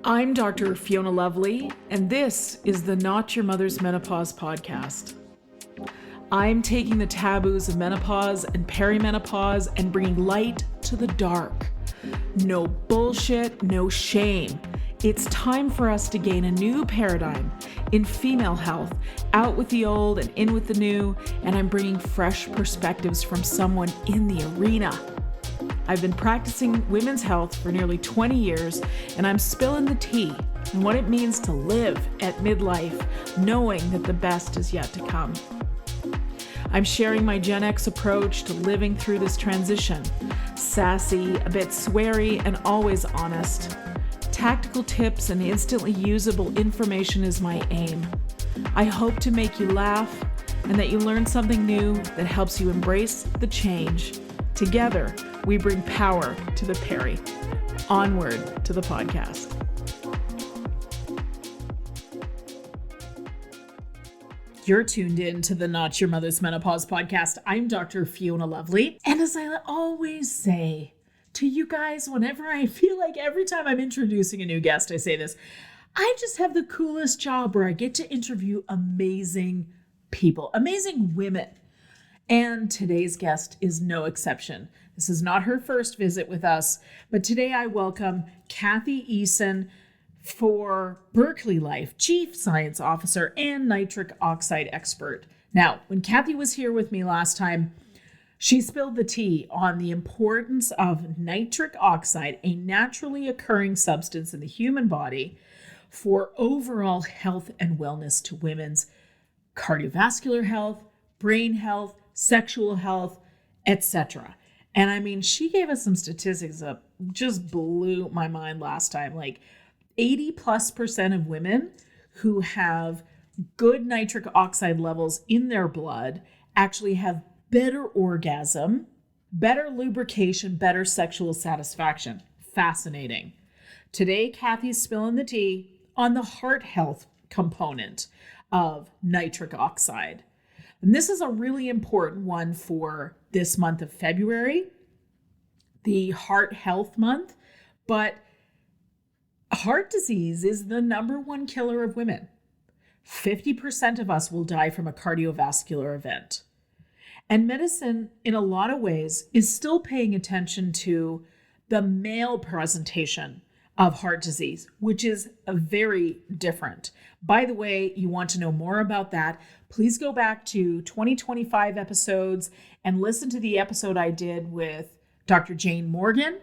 I'm Dr. Fiona Lovely, and this is the Not Your Mother's Menopause podcast. I'm taking the taboos of menopause and perimenopause and bringing light to the dark. No bullshit, no shame. It's time for us to gain a new paradigm in female health, out with the old and in with the new, and I'm bringing fresh perspectives from someone in the arena. I've been practicing women's health for nearly 20 years, and I'm spilling the tea on what it means to live at midlife, knowing that the best is yet to come. I'm sharing my Gen X approach to living through this transition. Sassy, a bit sweary, and always honest. Tactical tips and instantly usable information is my aim. I hope to make you laugh and that you learn something new that helps you embrace the change. Together, we bring power to the peri. Onward to the podcast. You're tuned in to the Not Your Mother's Menopause podcast. I'm Dr. Fiona Lovely. And as I always say to you guys, whenever I feel like every time I'm introducing a new guest, I say this, I just have the coolest job where I get to interview amazing people, amazing women. And today's guest is no exception. This is not her first visit with us, but today I welcome Cathy Eason for Berkeley Life, Chief Science Officer and nitric oxide expert. Now, when Cathy was here with me last time, she spilled the tea on the importance of nitric oxide, a naturally occurring substance in the human body, for overall health and wellness to women's cardiovascular health, brain health, sexual health, etc. And I mean, she gave us some statistics that just blew my mind last time. Like 80+% of women who have good nitric oxide levels in their blood actually have better orgasm, better lubrication, better sexual satisfaction. Fascinating. Today, Cathy's spilling the tea on the heart health component of nitric oxide. And this is a really important one for this month of February, the Heart Health Month. But heart disease is the number one killer of women. 50% of us will die from a cardiovascular event. And medicine, in a lot of ways, is still paying attention to the male presentation of heart disease, which is very different. By the way, you want to know more about that, please go back to 2025 episodes and listen to the episode I did with Dr. Jane Morgan,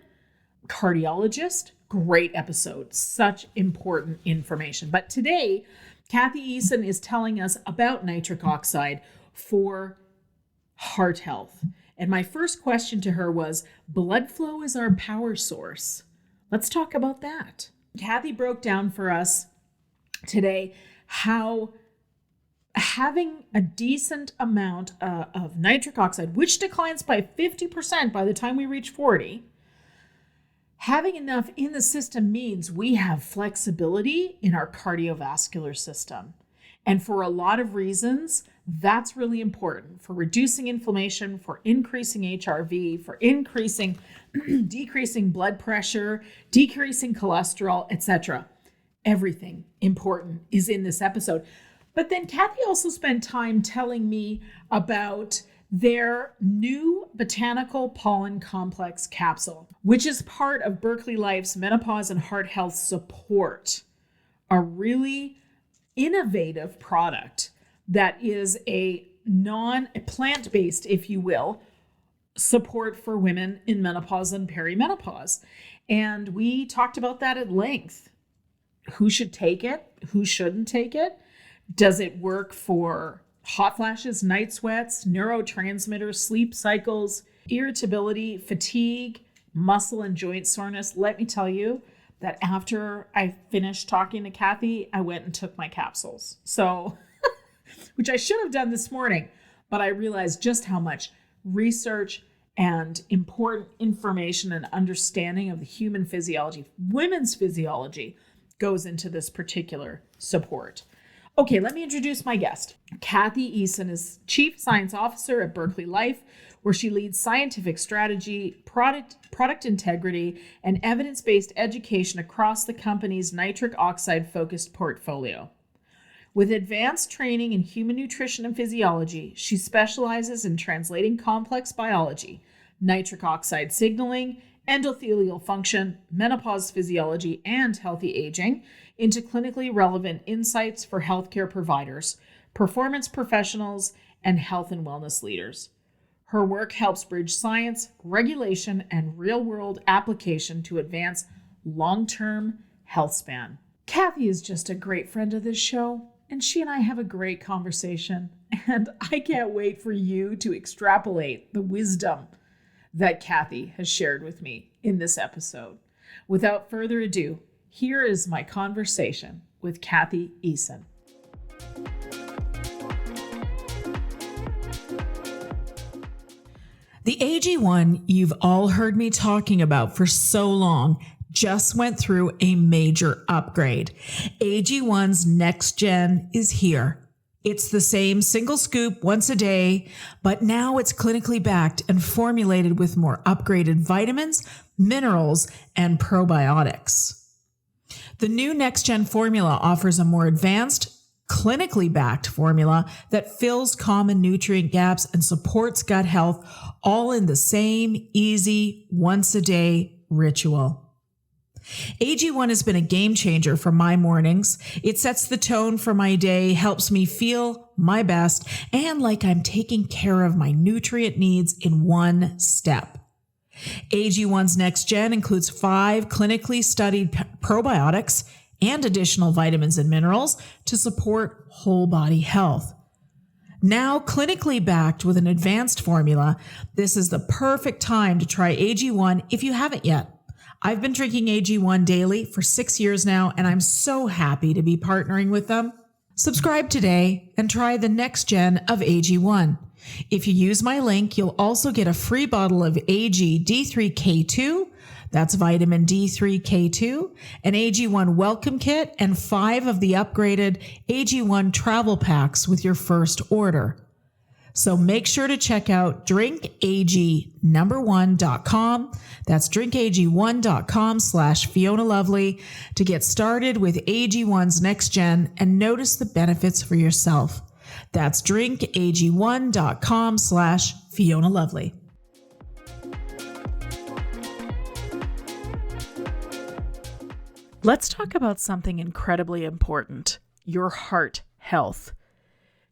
cardiologist. Great episode, such important information. But today, Cathy Eason is telling us about nitric oxide for heart health. And my first question to her was, blood flow is our power source. Let's talk about that. Cathy broke down for us today how having a decent amount of nitric oxide, which declines by 50% by the time we reach 40, having enough in the system means we have flexibility in our cardiovascular system. And for a lot of reasons, that's really important for reducing inflammation, for increasing HRV, for decreasing blood pressure, decreasing cholesterol, etc. Everything important is in this episode. But then Cathy also spent time telling me about their new botanical pollen complex capsule, which is part of Berkeley Life's menopause and heart health support. A really innovative product that is a plant-based, if you will, support for women in menopause and perimenopause. And we talked about that at length. Who should take it? Who shouldn't take it? Does it work for hot flashes, night sweats, neurotransmitters, sleep cycles, irritability, fatigue, muscle and joint soreness? Let me tell you that after I finished talking to Cathy, I went and took my capsules. So, which I should have done this morning, but I realized just how much research and important information and understanding of the human physiology, women's physiology, goes into this particular support. Okay, let me introduce my guest. Cathy Eason is Chief Science Officer at Berkeley Life, where she leads scientific strategy, product integrity, and evidence-based education across the company's nitric oxide-focused portfolio. With advanced training in human nutrition and physiology, she specializes in translating complex biology, nitric oxide signaling, endothelial function, menopause physiology, and healthy aging into clinically relevant insights for healthcare providers, performance professionals, and health and wellness leaders. Her work helps bridge science, regulation, and real-world application to advance long-term health span. Cathy is just a great friend of this show, and she and I have a great conversation, and I can't wait for you to extrapolate the wisdom that Cathy has shared with me in this episode. Without further ado, here is my conversation with Cathy Eason. The AG1 you've all heard me talking about for so long just went through a major upgrade. AG1's next gen is here. It's the same single scoop once a day, but now it's clinically backed and formulated with more upgraded vitamins, minerals, and probiotics. The new next gen formula offers a more advanced, clinically backed formula that fills common nutrient gaps and supports gut health, all in the same easy once a day ritual. AG1 has been a game changer for my mornings. It sets the tone for my day, helps me feel my best, and like I'm taking care of my nutrient needs in one step. AG1's next gen includes 5 clinically studied probiotics and additional vitamins and minerals to support whole body health. Now clinically backed with an advanced formula, this is the perfect time to try AG1 if you haven't yet. I've been drinking AG1 daily for 6 years now, and I'm so happy to be partnering with them. Subscribe today and try the next gen of AG1. If you use my link, you'll also get a free bottle of AG D3K2, that's vitamin D3K2, an AG1 welcome kit, and 5 of the upgraded AG1 travel packs with your first order. So make sure to check out drinkag1.com. That's drinkag1.com/Fiona Lovely to get started with AG1's next gen and notice the benefits for yourself. That's drinkag1.com/Fiona Lovely. Let's talk about something incredibly important, your heart health.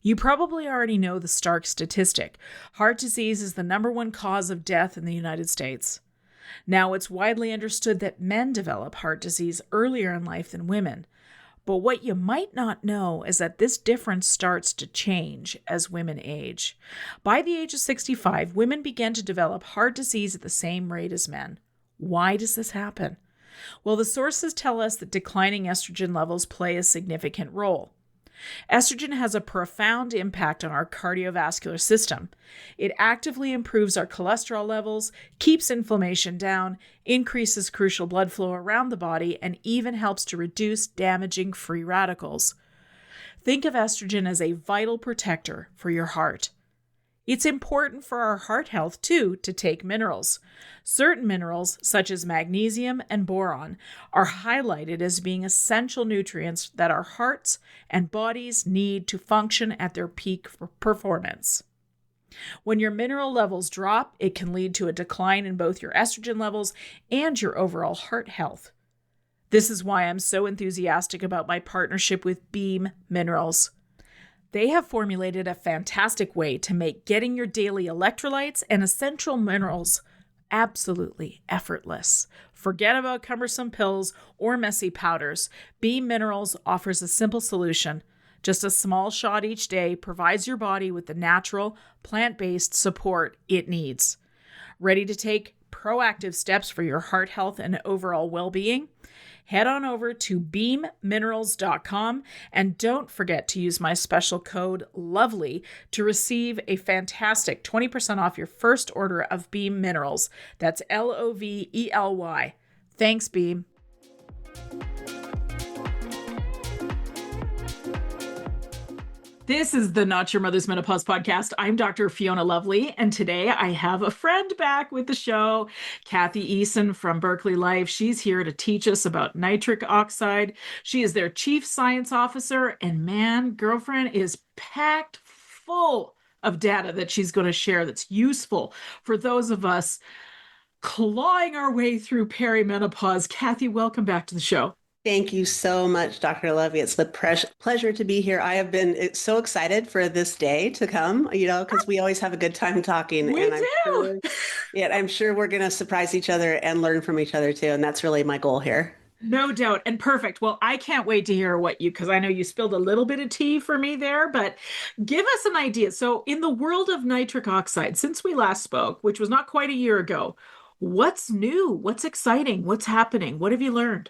You probably already know the stark statistic. Heart disease is the #1 cause of death in the United States. Now, it's widely understood that men develop heart disease earlier in life than women. But what you might not know is that this difference starts to change as women age. By the age of 65, women begin to develop heart disease at the same rate as men. Why does this happen? Well, the sources tell us that declining estrogen levels play a significant role. Estrogen has a profound impact on our cardiovascular system. It actively improves our cholesterol levels, keeps inflammation down, increases crucial blood flow around the body, and even helps to reduce damaging free radicals. Think of estrogen as a vital protector for your heart. It's important for our heart health, too, to take minerals. Certain minerals, such as magnesium and boron, are highlighted as being essential nutrients that our hearts and bodies need to function at their peak performance. When your mineral levels drop, it can lead to a decline in both your estrogen levels and your overall heart health. This is why I'm so enthusiastic about my partnership with Beam Minerals. They have formulated a fantastic way to make getting your daily electrolytes and essential minerals absolutely effortless. Forget about cumbersome pills or messy powders. Beam Minerals offers a simple solution. Just a small shot each day provides your body with the natural, plant-based support it needs. Ready to take proactive steps for your heart health and overall well-being? Head on over to beamminerals.com and don't forget to use my special code LOVELY to receive a fantastic 20% off your first order of Beam Minerals. That's LOVELY. Thanks, Beam. This is the Not Your Mother's Menopause podcast. I'm Dr. Fiona Lovely, and today I have a friend back with the show, Cathy Eason from Berkeley Life. She's here to teach us about nitric oxide. She is their chief science officer, and man, girlfriend is packed full of data that she's going to share that's useful for those of us clawing our way through perimenopause. Cathy, welcome back to the show. Thank you so much, Dr. Lovey. It's the pleasure to be here. I have been so excited for this day to come, because we always have a good time talking, We and do. I'm sure we're going to surprise each other and learn from each other too. And that's really my goal here. No doubt. And perfect. Well, I can't wait to hear because I know you spilled a little bit of tea for me there, but give us an idea. So, in the world of nitric oxide, since we last spoke, which was not quite a year ago, what's new? What's exciting? What's happening? What have you learned?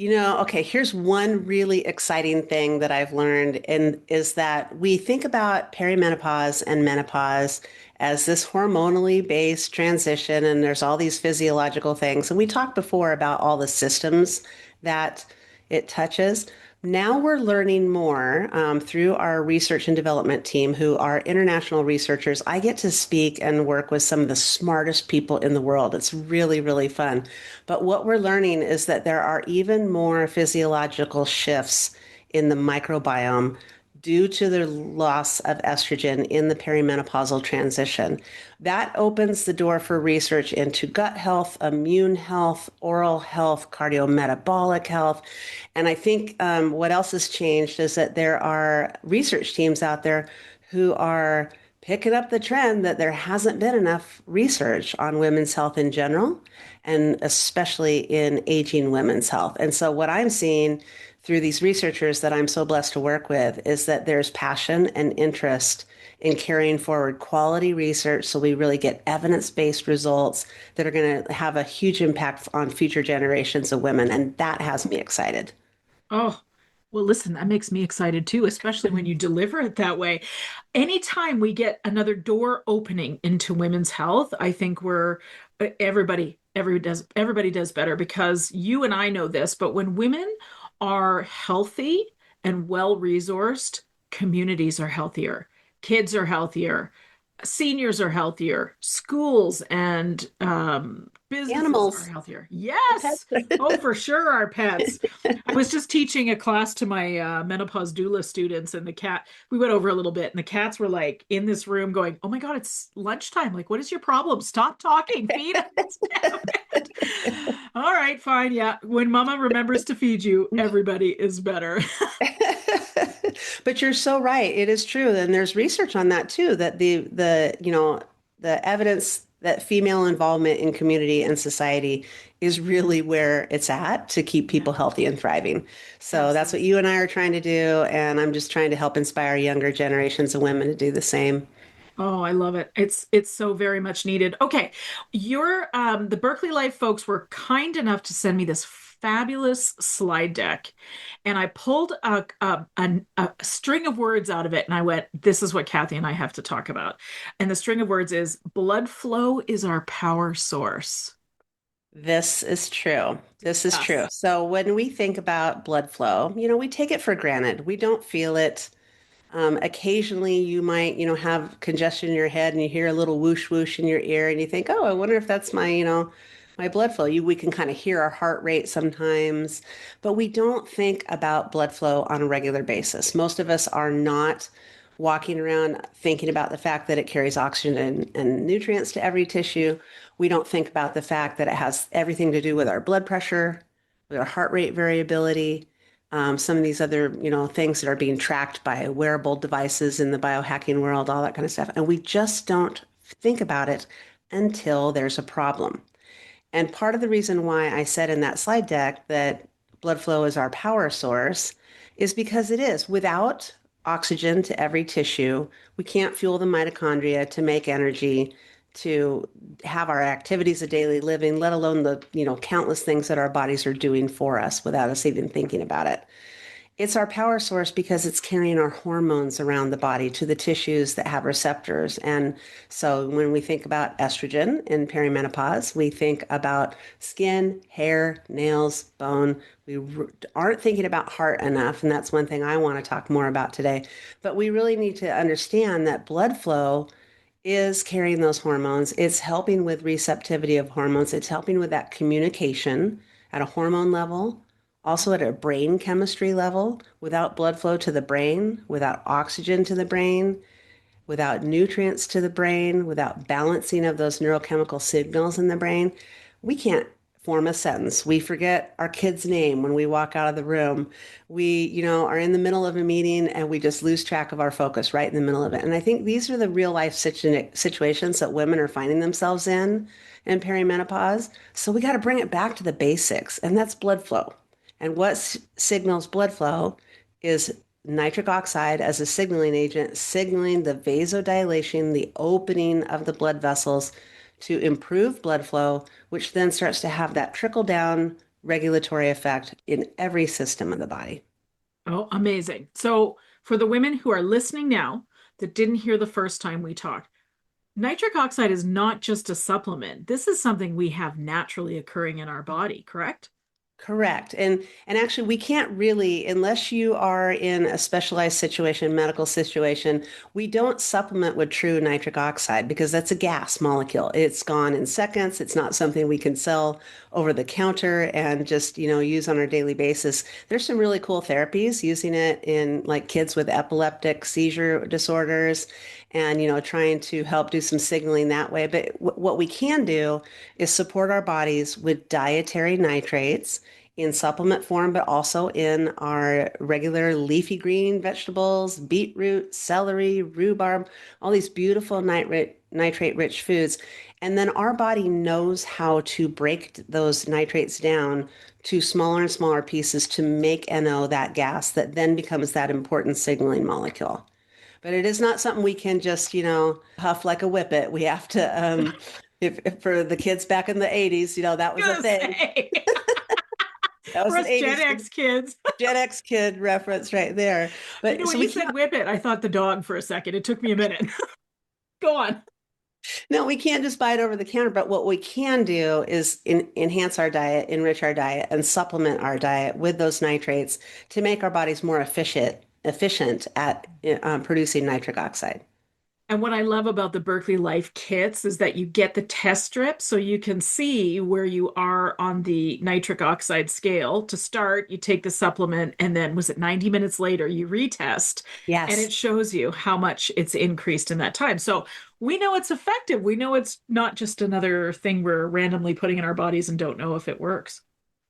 Okay, here's one really exciting thing that I've learned, and is that we think about perimenopause and menopause as this hormonally based transition, and there's all these physiological things. And we talked before about all the systems that it touches. Now we're learning more through our research and development team, who are international researchers. I get to speak and work with some of the smartest people in the world. It's really, really fun. But what we're learning is that there are even more physiological shifts in the microbiome due to the loss of estrogen in the perimenopausal transition. That opens the door for research into gut health, immune health, oral health, cardiometabolic health. And I think what else has changed is that there are research teams out there who are picking up the trend that there hasn't been enough research on women's health in general, and especially in aging women's health. And so what I'm seeing through these researchers that I'm so blessed to work with is that there's passion and interest in carrying forward quality research so we really get evidence-based results that are going to have a huge impact on future generations of women. And that has me excited. Oh, well, listen, that makes me excited too, especially when you deliver it that way. Anytime we get another door opening into women's health, I think everybody does better, because you and I know this, but when women are healthy and well-resourced, communities are healthier, kids are healthier, seniors are healthier, schools and businesses are Animals, healthier. the pets. Yes. Oh, for sure, our pets. I was just teaching a class to my menopause doula students, and we went over a little bit, and the cats were like in this room going, "Oh my God, it's lunchtime. Like, what is your problem? Stop talking. Feed us." All right, fine. Yeah. When mama remembers to feed you, everybody is better. But you're so right. It is true. And there's research on that too, that the evidence that female involvement in community and society is really where it's at to keep Yeah, people healthy and thriving. So that's what absolutely. you and I are trying to do. And I'm just trying to help inspire younger generations of women to do the same. Oh, I love it. It's so very much needed. Okay. The Berkeley Life folks were kind enough to send me this fabulous slide deck, and I pulled a string of words out of it, and I went, this is what Cathy and I have to talk about. And the string of words is blood flow is our power source. This is true. This is true. Yes. So when we think about blood flow, we take it for granted. We don't feel it. Occasionally you might, have congestion in your head and you hear a little whoosh whoosh in your ear and you think, oh, I wonder if that's my blood flow. We can kind of hear our heart rate sometimes, but we don't think about blood flow on a regular basis. Most of us are not walking around thinking about the fact that it carries oxygen and nutrients to every tissue. We don't think about the fact that it has everything to do with our blood pressure, with our heart rate variability, some of these other, things that are being tracked by wearable devices in the biohacking world, all that kind of stuff. And we just don't think about it until there's a problem. And part of the reason why I said in that slide deck that blood flow is our power source is because it is. Without oxygen to every tissue, we can't fuel the mitochondria to make energy to have our activities of daily living, let alone the, countless things that our bodies are doing for us without us even thinking about it. It's our power source because it's carrying our hormones around the body to the tissues that have receptors. And so when we think about estrogen in perimenopause, we think about skin, hair, nails, bone. Aren't thinking about heart enough. And that's one thing I want to talk more about today. But we really need to understand that blood flow is carrying those hormones. It's helping with receptivity of hormones. It's helping with that communication at a hormone level, also at a brain chemistry level. Without blood flow to the brain, without oxygen to the brain, without nutrients to the brain, without balancing of those neurochemical signals in the brain, we can't form a sentence. We forget our kid's name when we walk out of the room. We, are in the middle of a meeting and we just lose track of our focus right in the middle of it. And I think these are the real life situations that women are finding themselves in perimenopause. So we got to bring it back to the basics, and that's blood flow. And what signals blood flow is nitric oxide as a signaling agent, signaling the vasodilation, the opening of the blood vessels to improve blood flow, which then starts to have that trickle down regulatory effect in every system of the body. Oh, amazing. So, for the women who are listening now that didn't hear the first time we talked, nitric oxide is not just a supplement. This is something we have naturally occurring in our body, correct? Correct. And actually we can't really, unless you are in a specialized situation, medical situation, we don't supplement with true nitric oxide because that's a gas molecule. It's gone in seconds. It's not something we can sell over the counter and just, use on our daily basis. There's some really cool therapies using it in like kids with epileptic seizure disorders and, trying to help do some signaling that way. But what we can do is support our bodies with dietary nitrates in supplement form, but also in our regular leafy green vegetables, beetroot, celery, rhubarb, all these beautiful nitrate rich foods. And then our body knows how to break those nitrates down to smaller and smaller pieces to make NO, that gas that then becomes that important signaling molecule. But it is not something we can just, huff like a whippet. We have to, if for the kids back in the 80s, that was a Gonna thing. say, That for was an us Gen 80s X kids. Gen X kid reference right there. But When so we you said can't, whip it, I thought the dog for a second. It took me a minute. Go on. no, we can't just buy it over the counter. But what we can do is enhance our diet, enrich our diet, and supplement our diet with those nitrates to make our bodies more efficient at producing nitric oxide. And what I love about the Berkeley Life kits is that you get the test strip so you can see where you are on the nitric oxide scale. To start, you take the supplement, and then was it 90 minutes later, you retest, and Yes. it shows you how much it's increased in that time. So we know it's effective. We know it's not just another thing we're randomly putting in our bodies and don't know if it works.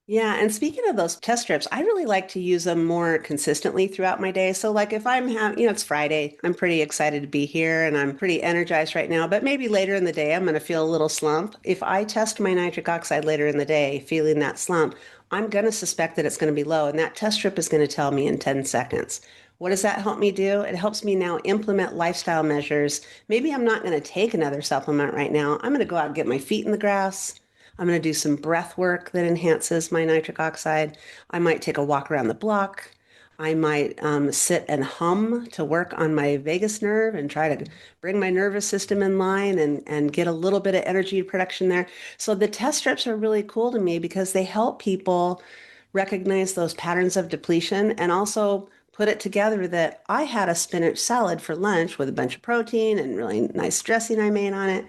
Yeah, and speaking of those test strips, I really like to use them more consistently throughout my day. So like if I'm having, it's Friday, I'm pretty excited to be here and I'm pretty energized right now, but maybe later in the day I'm going to feel a little slump. If I test my nitric oxide later in the day, feeling that slump, I'm going to suspect that it's going to be low, and that test strip is going to tell me in 10 seconds. What does that help me do? It helps me now implement lifestyle measures. Maybe I'm not going to take another supplement right now. I'm going to go out and get my feet in the grass. I'm going to do some breath work that enhances my nitric oxide. I might take a walk around the block. I might sit and hum to work on my vagus nerve and try to bring my nervous system in line and get a little bit of energy production there. So the test strips are really cool to me because they help people recognize those patterns of depletion and also put it together that I had a spinach salad for lunch with a bunch of protein and really nice dressing I made on it.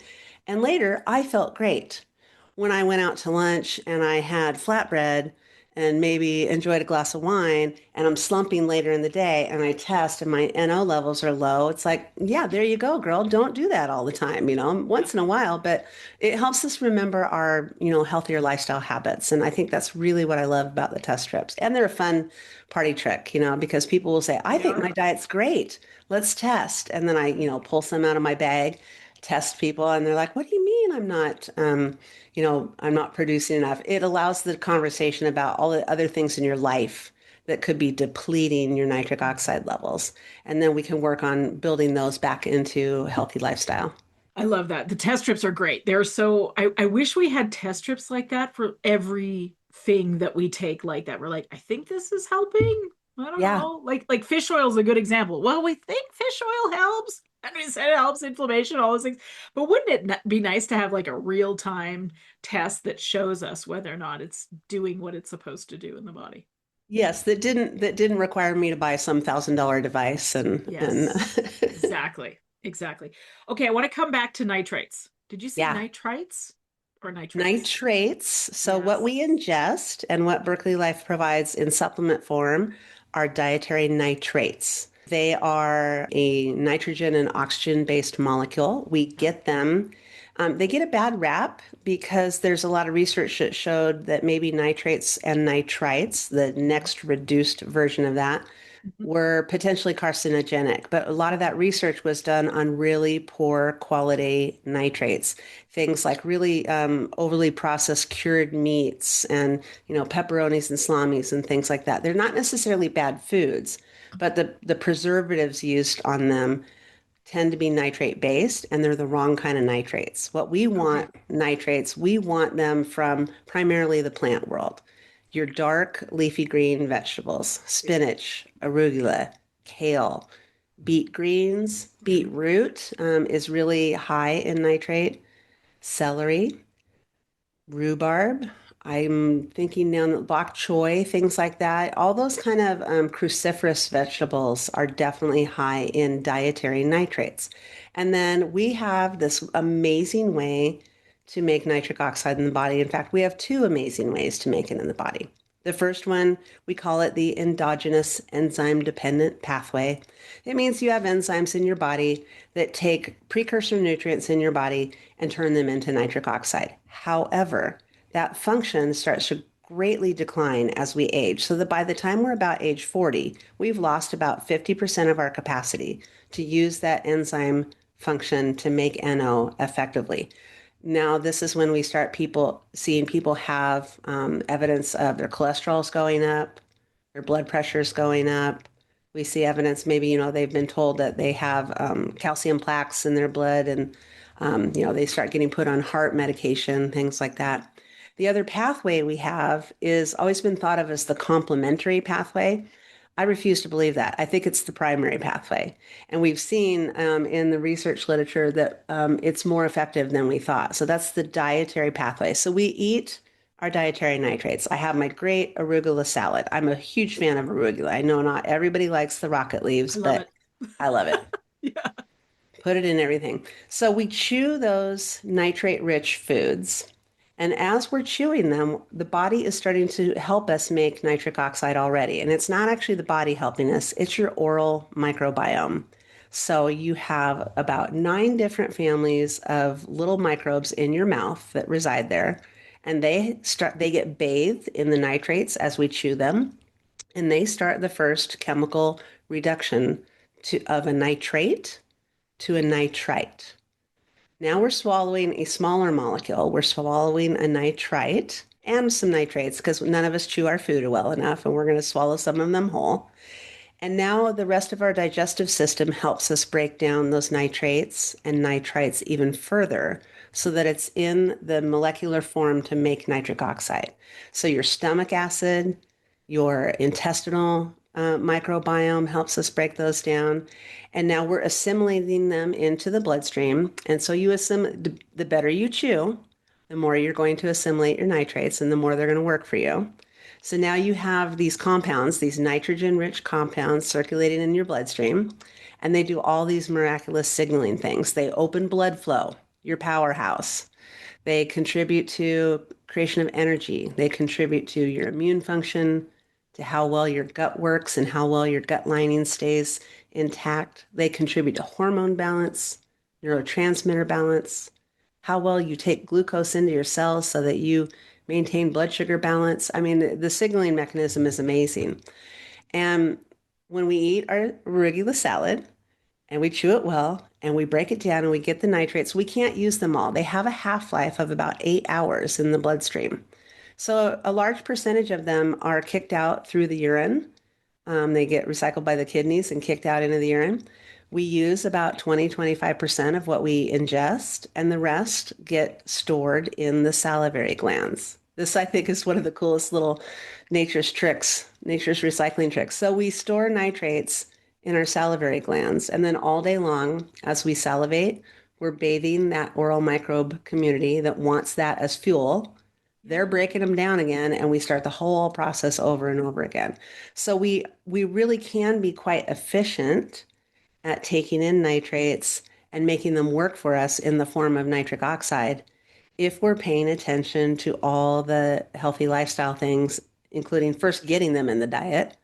And later I felt great when I went out to lunch and I had flatbread and maybe enjoyed a glass of wine and I'm slumping later in the day and I test and my NO levels are low, it's like, yeah, there you go, girl. Don't do that all the time, once in a while, but it helps us remember our, healthier lifestyle habits. And I think that's really what I love about the test strips. And they're a fun party trick, because people will say, I They think are. my diet's great. Let's test. And then I, pull some out of my bag, test people, and they're like, what do you mean I'm not producing enough? It allows the conversation about all the other things in your life that could be depleting your nitric oxide levels. And then we can work on building those back into a healthy lifestyle. I love that. The test strips are great. They're so, I wish we had test strips like that for everything that we take like that. We're like, I think this is helping. I don't Yeah. know. Like fish oil is a good example. Well, we think fish oil helps. And we said it helps inflammation, all those things. But wouldn't it be nice to have like a real time test that shows us whether or not it's doing what it's supposed to do in the body? Yes, that didn't require me to buy some $1,000 device and Yes, exactly. Exactly. Okay, I want to come back to nitrates. Did you say yeah. nitrites or nitrates? Nitrates. So what Yes. we ingest and what Berkeley Life provides in supplement form are dietary nitrates. They are a nitrogen and oxygen based molecule. We Yep. get them. They get a bad rap because there's a lot of research that showed that maybe nitrates and nitrites, the next reduced version of that, Mhm. were potentially carcinogenic, but a lot of that research was done on really poor quality nitrates, things like really overly processed cured meats and pepperonis and salamis and things like that. They're not necessarily bad foods, but the preservatives used on them tend to be nitrate based and they're the wrong kind of nitrates. What we Okay. want nitrates, we want them from primarily the plant world. Your dark leafy green vegetables, spinach, arugula, kale, beet greens, Mhm. beetroot is really high in nitrate, celery, rhubarb. I'm thinking now that bok choy, things like that. All those kind of cruciferous vegetables are definitely high in dietary nitrates. And then we have this amazing way to make nitric oxide in the body. In fact, we have two amazing ways to make it in the body. The first one, we call it the endogenous enzyme dependent pathway. It means you have enzymes in your body that take precursor nutrients in your body and turn them into nitric oxide. However, that function starts to greatly decline as we age. So that by the time we're about age 40, we've lost about 50% of our capacity to use that enzyme function to make NO effectively. Now, this is when we start seeing people have evidence of their cholesterol's going up, their blood pressure's going up. We see evidence, maybe, they've been told that they have calcium plaques in their blood and, they start getting put on heart medication, things like that. The other pathway we have is always been thought of as the complementary pathway. I refuse to believe that. I think it's the primary pathway. And we've seen in the research literature that it's more effective than we thought. So that's the dietary pathway. So we eat our dietary nitrates. I have my great arugula salad. I'm a huge fan of arugula. I know not everybody likes the rocket leaves, I love but it. I love it. Yeah. Put it in everything. So we chew those nitrate rich foods. And as we're chewing them, the body is starting to help us make nitric oxide already. And it's not actually the body helping us, it's your oral microbiome. So you have about 9 different families of little microbes in your mouth that reside there. And they get bathed in the nitrates as we chew them. And they start the first chemical reduction of a nitrate to a nitrite. Now we're swallowing a smaller molecule. We're swallowing a nitrite and some nitrates because none of us chew our food well enough, and we're going to swallow some of them whole. And now the rest of our digestive system helps us break down those nitrates and nitrites even further so that it's in the molecular form to make nitric oxide. So your stomach acid, your intestinal microbiome helps us break those down. And now we're assimilating them into the bloodstream. And so the better you chew, the more you're going to assimilate your nitrates and the more they're going to work for you. So now you have these compounds, these nitrogen rich compounds circulating in your bloodstream, and they do all these miraculous signaling things. They open blood flow, your powerhouse. They contribute to creation of energy. They contribute to your immune function, to how well your gut works and how well your gut lining stays intact. They contribute to hormone balance, neurotransmitter balance, how well you take glucose into your cells so that you maintain blood sugar balance. I mean, the signaling mechanism is amazing. And when we eat our arugula salad and we chew it well and we break it down and we get the nitrates, we can't use them all. They have a half-life of about 8 hours in the bloodstream. So a large percentage of them are kicked out through the urine. They get recycled by the kidneys and kicked out into the urine. We use about 20-25% of what we ingest, and the rest get stored in the salivary glands. This, I think, is one of the coolest little nature's tricks nature's recycling trick. So we store nitrates in our salivary glands, and then all day long, as we salivate, we're bathing that oral microbe community that wants that as fuel. They're breaking them down again, and we start the whole process over and over again. So we really can be quite efficient at taking in nitrates and making them work for us in the form of nitric oxide if we're paying attention to all the healthy lifestyle things, including first getting them in the diet,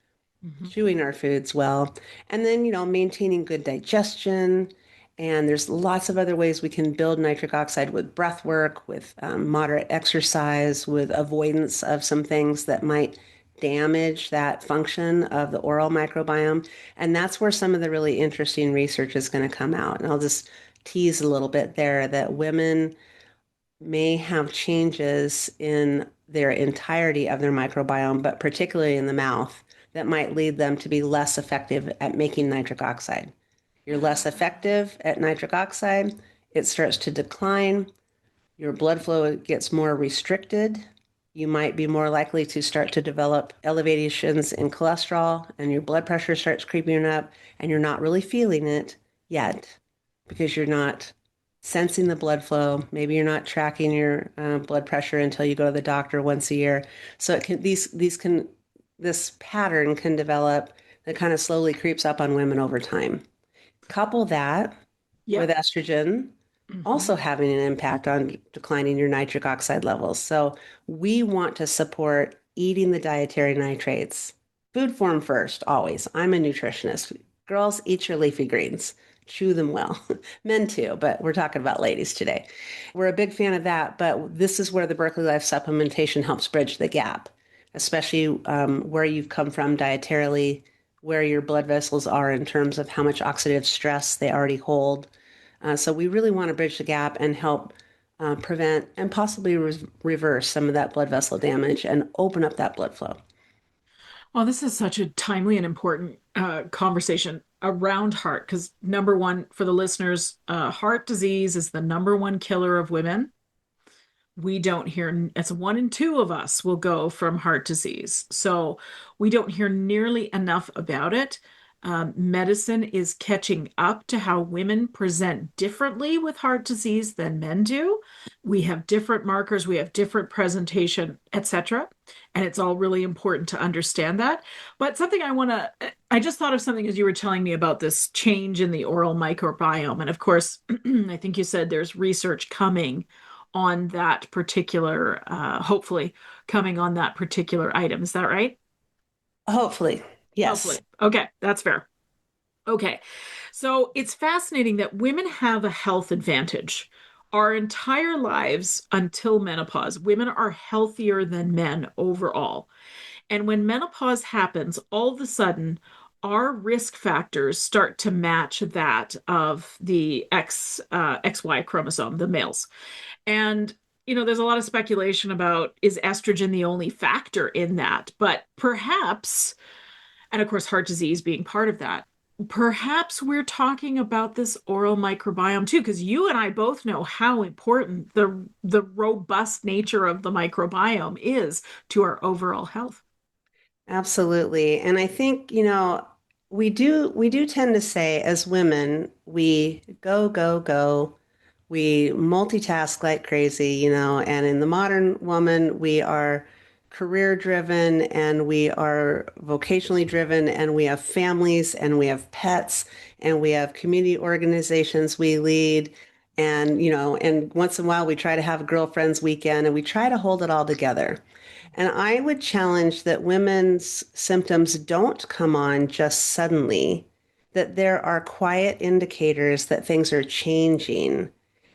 Mhm. chewing our foods well, and then, maintaining good digestion. And there's lots of other ways we can build nitric oxide with breath work, with moderate exercise, with avoidance of some things that might damage that function of the oral microbiome. And that's where some of the really interesting research is going to come out. And I'll just tease a little bit there that women may have changes in their entirety of their microbiome, but particularly in the mouth, that might lead them to be less effective at making nitric oxide. You're less effective at nitric oxide, it starts to decline, your blood flow gets more restricted. You might be more likely to start to develop elevations in cholesterol, and your blood pressure starts creeping up, and you're not really feeling it yet because you're not sensing the blood flow. Maybe you're not tracking your blood pressure until you go to the doctor once a year. So it can this pattern can develop that kind of slowly creeps up on women over time. Couple that with Yep. estrogen Mhm. also having an impact on declining your nitric oxide levels. So we want to support eating the dietary nitrates. Food form first, always. I'm a nutritionist. Girls, eat your leafy greens. Chew them well. Men too, but we're talking about ladies today. We're a big fan of that, but this is where the Berkeley Life supplementation helps bridge the gap, especially where you've come from dietarily, where your blood vessels are in terms of how much oxidative stress they already hold. So we really want to bridge the gap and help prevent and possibly reverse some of that blood vessel damage and open up that blood flow. Well, this is such a timely and important conversation around heart because, number one, for the listeners, heart disease is the number one killer of women. We don't hear, it's 1 in 2 of us will go from heart disease. So we don't hear nearly enough about it. Medicine is catching up to how women present differently with heart disease than men do. We have different markers, we have different presentation, etc. And it's all really important to understand that. But something I just thought of something as you were telling me about this change in the oral microbiome. And of course, I think you said there's research coming on that particular, hopefully coming on that particular item. Is that right? Hopefully, yes. Hopefully. Okay, that's fair. Okay. So it's fascinating that women have a health advantage. Our entire lives until menopause, women are healthier than men overall. And when menopause happens, all of a sudden, our risk factors start to match that of the XY chromosome, the males. And, there's a lot of speculation about is estrogen the only factor in that? But perhaps, and of course, heart disease being part of that, perhaps we're talking about this oral microbiome too, because you and I both know how important the robust nature of the microbiome is to our overall health. Absolutely. And I think, we do tend to say as women, we go, go, go. We multitask like crazy, and in the modern woman, we are career driven and we are vocationally driven and we have families and we have pets and we have community organizations we lead. And once in a while we try to have a girlfriend's weekend and we try to hold it all together. And I would challenge that women's symptoms don't come on just suddenly, that there are quiet indicators that things are changing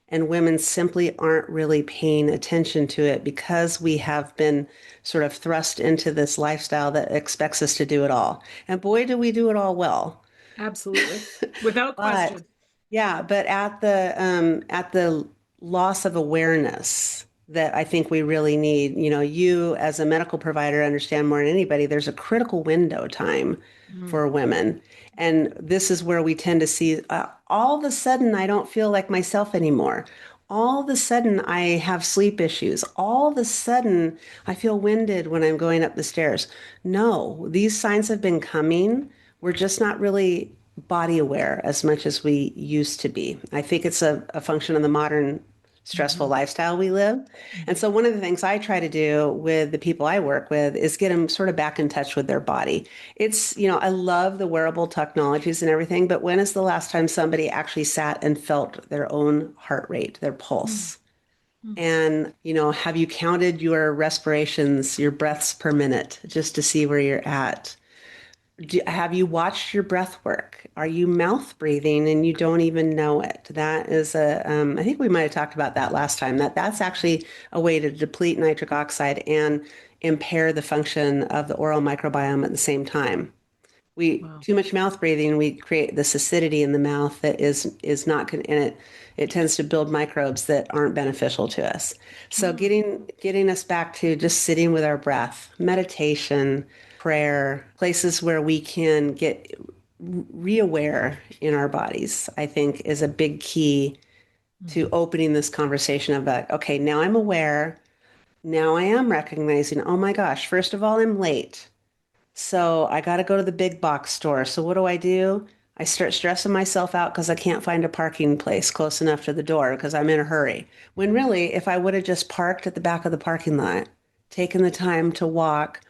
and women simply aren't really paying attention to it because we have been sort of thrust into this lifestyle that expects us to do it all. And boy, do we do it all well. Absolutely. Without But question. yeah, but at the loss of awareness that I think we really need, you as a medical provider understand more than anybody, there's a critical window time Mm. for women. And this is where we tend to see all of a sudden, I don't feel like myself anymore. all of a sudden I have sleep issues. All of a sudden I feel winded when I'm going up the stairs. No, these signs have been coming. We're just not really body aware as much as we used to be. I think it's a function of the modern stressful Hmm. lifestyle we live. And so one of the things I try to do with the people I work with is get them sort of back in touch with their body. I love the wearable technologies and everything, but when is the last time somebody actually sat and felt their own heart rate, their pulse? And, have you counted your respirations, your breaths per minute, just to see where you're at? Have you watched your breath work? Are you mouth breathing and you don't even know it? That is I think we might have talked about that last time, that's actually a way to deplete nitric oxide and impair the function of the oral microbiome at the same time. We Wow. too much mouth breathing, we create this acidity in the mouth that is not and it tends to build microbes that aren't beneficial to us. So Mm. getting us back to just sitting with our breath, meditation, prayer, places where we can get reaware in our bodies, I think is a big key to Mhm. opening this conversation about, okay, now I'm aware. Now I am recognizing, oh my gosh, first of all, I'm late. So I got to go to the big box store. So what do? I start stressing myself out because I can't find a parking place close enough to the door because I'm in a hurry. When really, if I would have just parked at the back of the parking lot, taken the time to walk,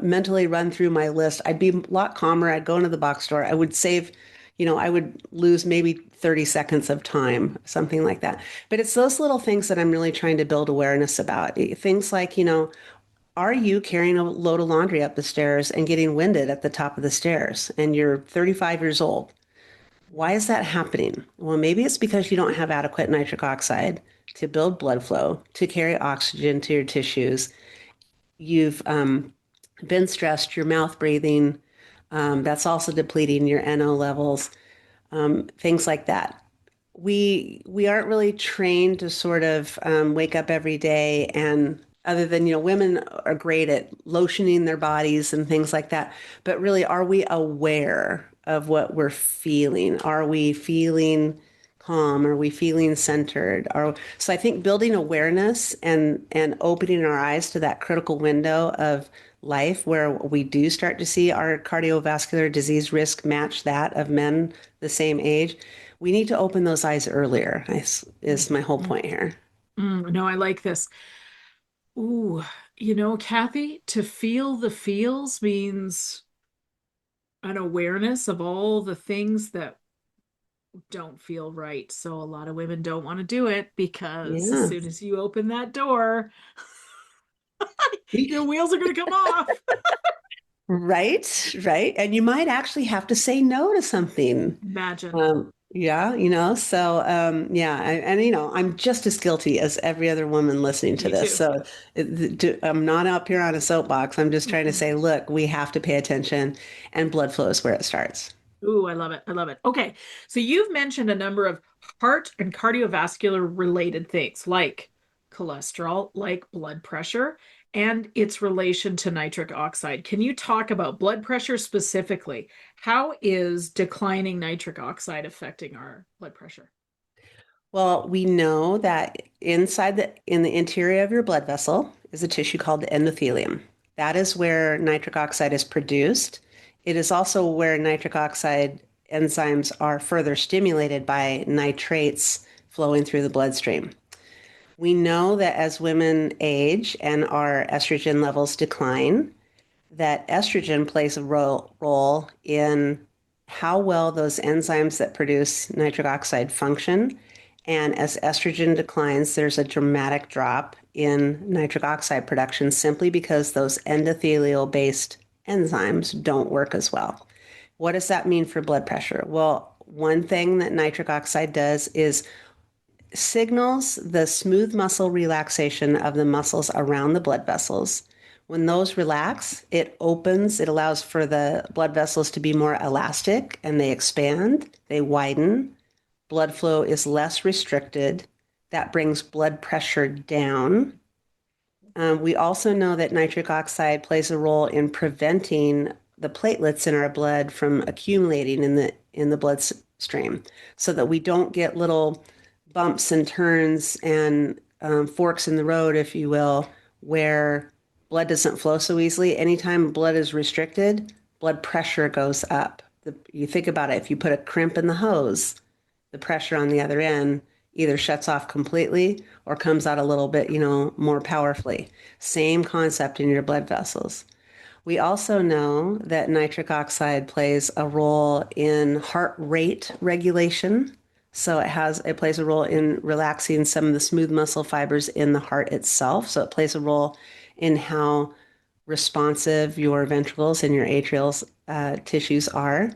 mentally run through my list, I'd be a lot calmer. I'd go into the box store. I would save, I would lose maybe 30 seconds of time, something like that. But it's those little things that I'm really trying to build awareness about. Things like, are you carrying a load of laundry up the stairs and getting winded at the top of the stairs and you're 35 years old? Why is that happening? Well, maybe it's because you don't have adequate nitric oxide to build blood flow, to carry oxygen to your tissues. You've been stressed, your mouth breathing, that's also depleting your NO levels, things like that. We aren't really trained to sort of wake up every day and other than women are great at lotioning their bodies and things like that, but really are we aware of what we're feeling? Are we feeling calm? Are we feeling centered? So I think building awareness and opening our eyes to that critical window of life where we do start to see our cardiovascular disease risk match that of men the same age, we need to open those eyes earlier, is my whole Mm. point here. No, I like this. Ooh, Kathy, to feel the feels means an awareness of all the things that don't feel right. So a lot of women don't want to do it because as Yeah. soon as you open that door, We- your wheels are going to come off. Right, right. And you might actually have to say no to something. Imagine. Yeah, yeah, I'm just as guilty as every other woman listening to Me this. too. So I'm not up here on a soapbox. I'm just trying to say, look, we have to pay attention, and blood flow is where it starts. Ooh, I love it. I love it. Okay. So you've mentioned a number of heart and cardiovascular related things like cholesterol, like blood pressure, and its relation to nitric oxide. Can you talk about blood pressure specifically? How is declining nitric oxide affecting our blood pressure? Well, we know that in the interior of your blood vessel is a tissue called the endothelium. That is where nitric oxide is produced. It is also where nitric oxide enzymes are further stimulated by nitrates flowing through the bloodstream. We know that as women age and our estrogen levels decline, that estrogen plays a role in how well those enzymes that produce nitric oxide function. And as estrogen declines, there's a dramatic drop in nitric oxide production simply because those endothelial based enzymes don't work as well. What does that mean for blood pressure? Well, one thing that nitric oxide does is signals the smooth muscle relaxation of the muscles around the blood vessels. When those relax, it allows for the blood vessels to be more elastic and they expand, they widen. Blood flow is less restricted. That brings blood pressure down. We also know that nitric oxide plays a role in preventing the platelets in our blood from accumulating in the bloodstream so that we don't get little bumps and turns and forks in the road, if you will, where blood doesn't flow so easily. Anytime blood is restricted, blood pressure goes up. You think about it, if you put a crimp in the hose, the pressure on the other end either shuts off completely or comes out a little bit, more powerfully. Same concept in your blood vessels. We also know that nitric oxide plays a role in heart rate regulation. So it plays a role in relaxing some of the smooth muscle fibers in the heart itself. So it plays a role in how responsive your ventricles and your atrial tissues are.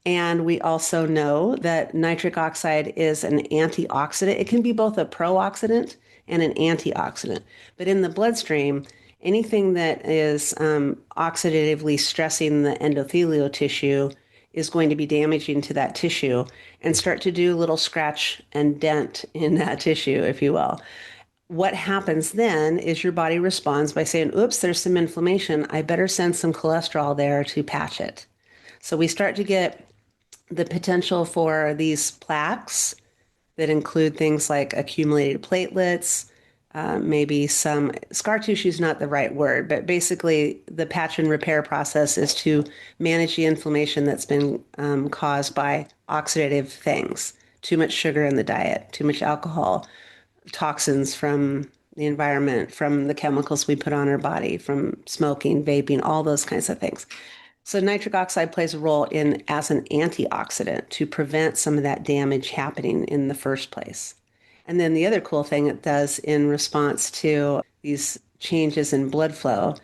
And we also know that nitric oxide is an antioxidant. It can be both a pro-oxidant and an antioxidant. But in the bloodstream, anything that is oxidatively stressing the endothelial tissue is going to be damaging to that tissue and start to do a little scratch and dent in that tissue, if you will. What happens then is your body responds by saying, oops, there's some inflammation. I better send some cholesterol there to patch it. So we start to get the potential for these plaques that include things like accumulated platelets, maybe some scar tissue is not the right word, but basically the patch and repair process is to manage the inflammation that's been caused by oxidative things, too much sugar in the diet, too much alcohol, toxins from the environment, from the chemicals we put on our body, from smoking, vaping, all those kinds of things. So nitric oxide plays a role as an antioxidant to prevent some of that damage happening in the first place. And then the other cool thing it does in response to these changes in blood flow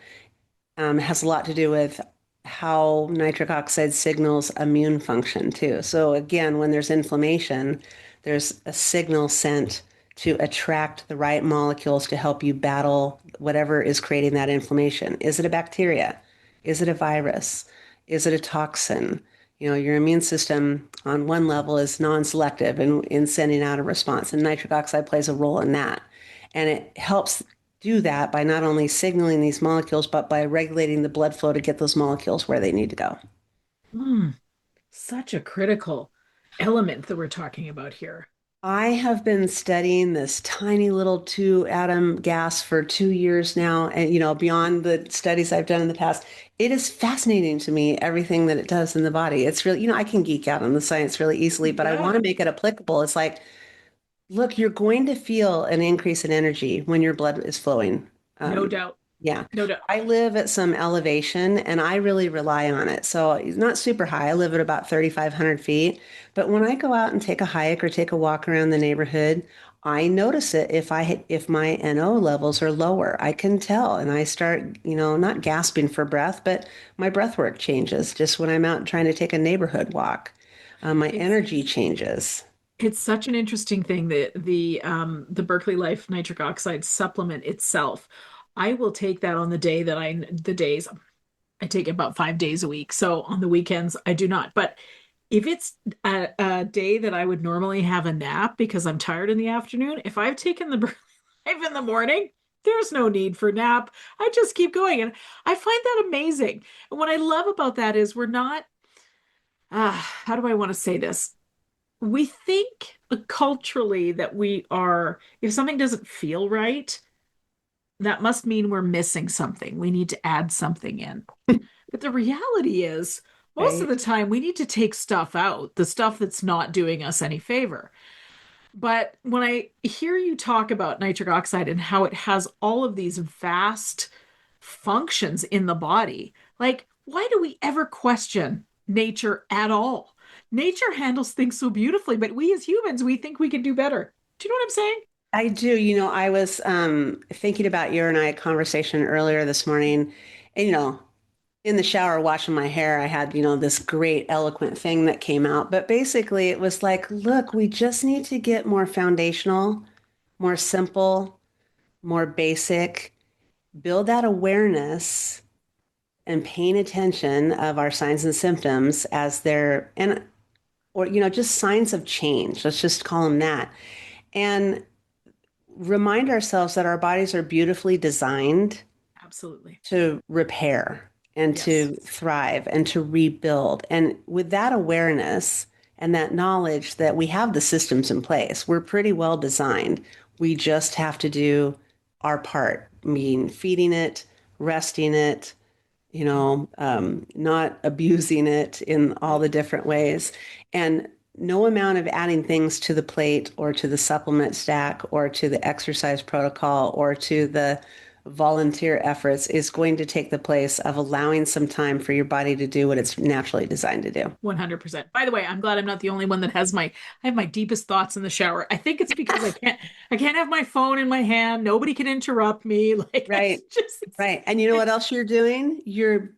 has a lot to do with how nitric oxide signals immune function too. So again, when there's inflammation, there's a signal sent to attract the right molecules to help you battle whatever is creating that inflammation. Is it a bacteria? Is it a virus? Is it a toxin? Your immune system on one level is non-selective in sending out a response, and nitric oxide plays a role in that. And it helps do that by not only signaling these molecules, but by regulating the blood flow to get those molecules where they need to go. Mm, such a critical element that we're talking about here. I have been studying this tiny little two atom gas for 2 years now. And, beyond the studies I've done in the past, it is fascinating to me, everything that it does in the body. It's really, I can geek out on the science really easily, but I want to Yeah, make it applicable. It's like, look, you're going to feel an increase in energy when your blood is flowing. no Um, doubt. yeah. No doubt. I live at some elevation and I really rely on it. So it's not super high. I live at about 3,500 feet. But when I go out and take a hike or take a walk around the neighborhood, I notice it if my NO levels are lower. I can tell and I start, not gasping for breath, but my breath work changes just when I'm out trying to take a neighborhood walk. My It's energy changes. it's such an interesting thing that the Berkeley Life nitric oxide supplement itself. I will take that on the days I take it about 5 days a week. So on the weekends I do not. But if it's a day that I would normally have a nap because I'm tired in the afternoon, if I've taken the Berkeley Life in the morning, there's no need for nap. I just keep going. And I find that amazing. And what I love about that is we're not, how do I want to say this? We think culturally that if something doesn't feel right, that must mean we're missing something. We need to add something in. But the reality is, most of the Right. time, we need to take stuff out, the stuff that's not doing us any favor. But when I hear you talk about nitric oxide and how it has all of these vast functions in the body, like, why do we ever question nature at all? Nature handles things so beautifully, but we as humans, we think we can do better. Do you know what I'm saying? I do. I was thinking about your and I conversation earlier this morning. And, in the shower washing my hair, I had, this great eloquent thing that came out. But basically, it was like, look, we just need to get more foundational, more simple, more basic, build that awareness and paying attention of our signs and symptoms as they're, and, or, just signs of change. Let's just call them that. And remind ourselves that our bodies are beautifully designed Absolutely. to repair and Yes. to thrive and to rebuild. And with that awareness and that knowledge that we have the systems in place. We're pretty well designed. We just have to do our part, meaning feeding it, resting it, not abusing it in all the different ways. And no amount of adding things to the plate or to the supplement stack or to the exercise protocol or to the volunteer efforts is going to take the place of allowing some time for your body to do what it's naturally designed to do. 100%. By the way, I'm glad I'm not the only one that I have my deepest thoughts in the shower. I think it's because I can't have my phone in my hand. Nobody can interrupt me. Like, Right. Right. And you know what else you're doing? You're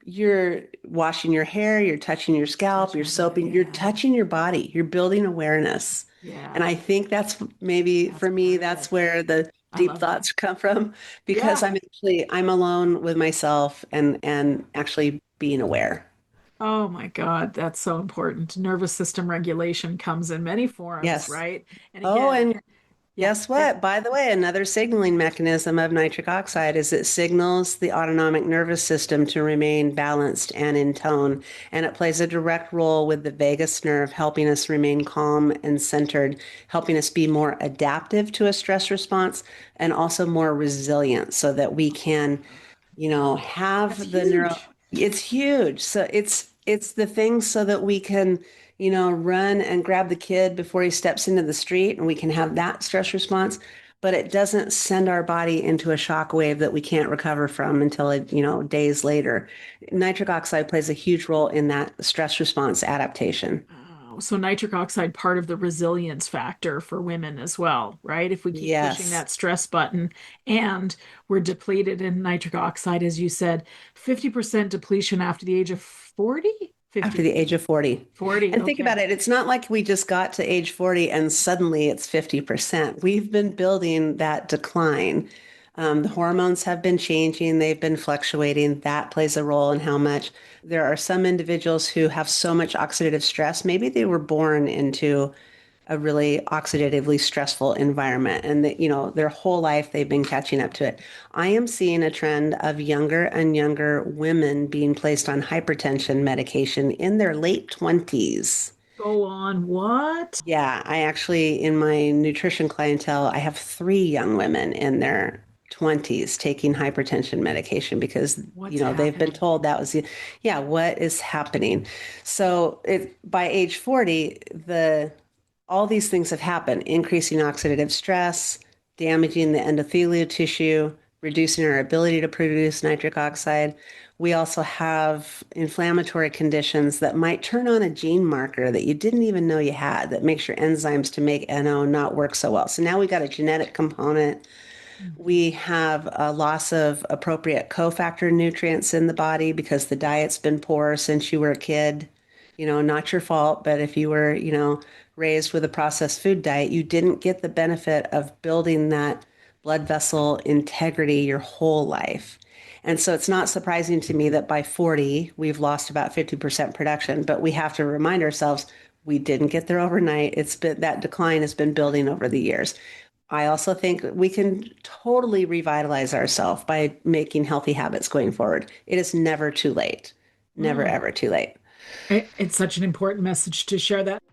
washing your hair, you're touching your scalp, you're soaping, you're touching your body, you're building awareness. Yeah. And I think that's maybe for me, that's where the deep thoughts come from, because I'm alone with myself and actually being aware. Oh my God, that's so important. Nervous system regulation comes in many forms, Yes. right? And Oh, again, and yeah. guess what? By the way, another signaling mechanism of nitric oxide is it signals the autonomic nervous system to remain balanced and in tone. And it plays a direct role with the vagus nerve, helping us remain calm and centered, helping us be more adaptive to a stress response and also more resilient so that we can, have That's the neuro. huge. It's huge. So it's the thing so that we can run and grab the kid before he steps into the street and we can have that stress response, but it doesn't send our body into a shock wave that we can't recover from until days later. Nitric oxide plays a huge role in that stress response adaptation. Oh, so nitric oxide part of the resilience factor for women as well, right? If we keep pushing Yes. that stress button and we're depleted in nitric oxide, as you said, 50% depletion after the age of 40? After 50. the age of 40. 40, And think okay. about it, it's not like we just got to age 40 and suddenly it's 50%. We've been building that decline. The hormones have been changing, they've been fluctuating. That plays a role in how much. There are some individuals who have so much oxidative stress. Maybe they were born into a really oxidatively stressful environment and that their whole life they've been catching up to it. I am seeing a trend of younger and younger women being placed on hypertension medication in their late 20s. Go on. What? Yeah, I actually in my nutrition clientele I have 3 young women in their 20s taking hypertension medication because What's they've been happening? told that was what is happening. So by age 40 the all these things have happened, increasing oxidative stress, damaging the endothelial tissue, reducing our ability to produce nitric oxide. We also have inflammatory conditions that might turn on a gene marker that you didn't even know you had that makes your enzymes to make NO not work so well. So now we got a genetic component. We have a loss of appropriate cofactor nutrients in the body because the diet's been poor since you were a kid. Not your fault, but if you were, raised with a processed food diet, you didn't get the benefit of building that blood vessel integrity your whole life. And so it's not surprising to me that by 40, we've lost about 50% production, but we have to remind ourselves we didn't get there overnight. It's been that decline has been building over the years. I also think we can totally revitalize ourselves by making healthy habits going forward. It is never too late. Never, Mm. ever too late. It's such an important message to share that.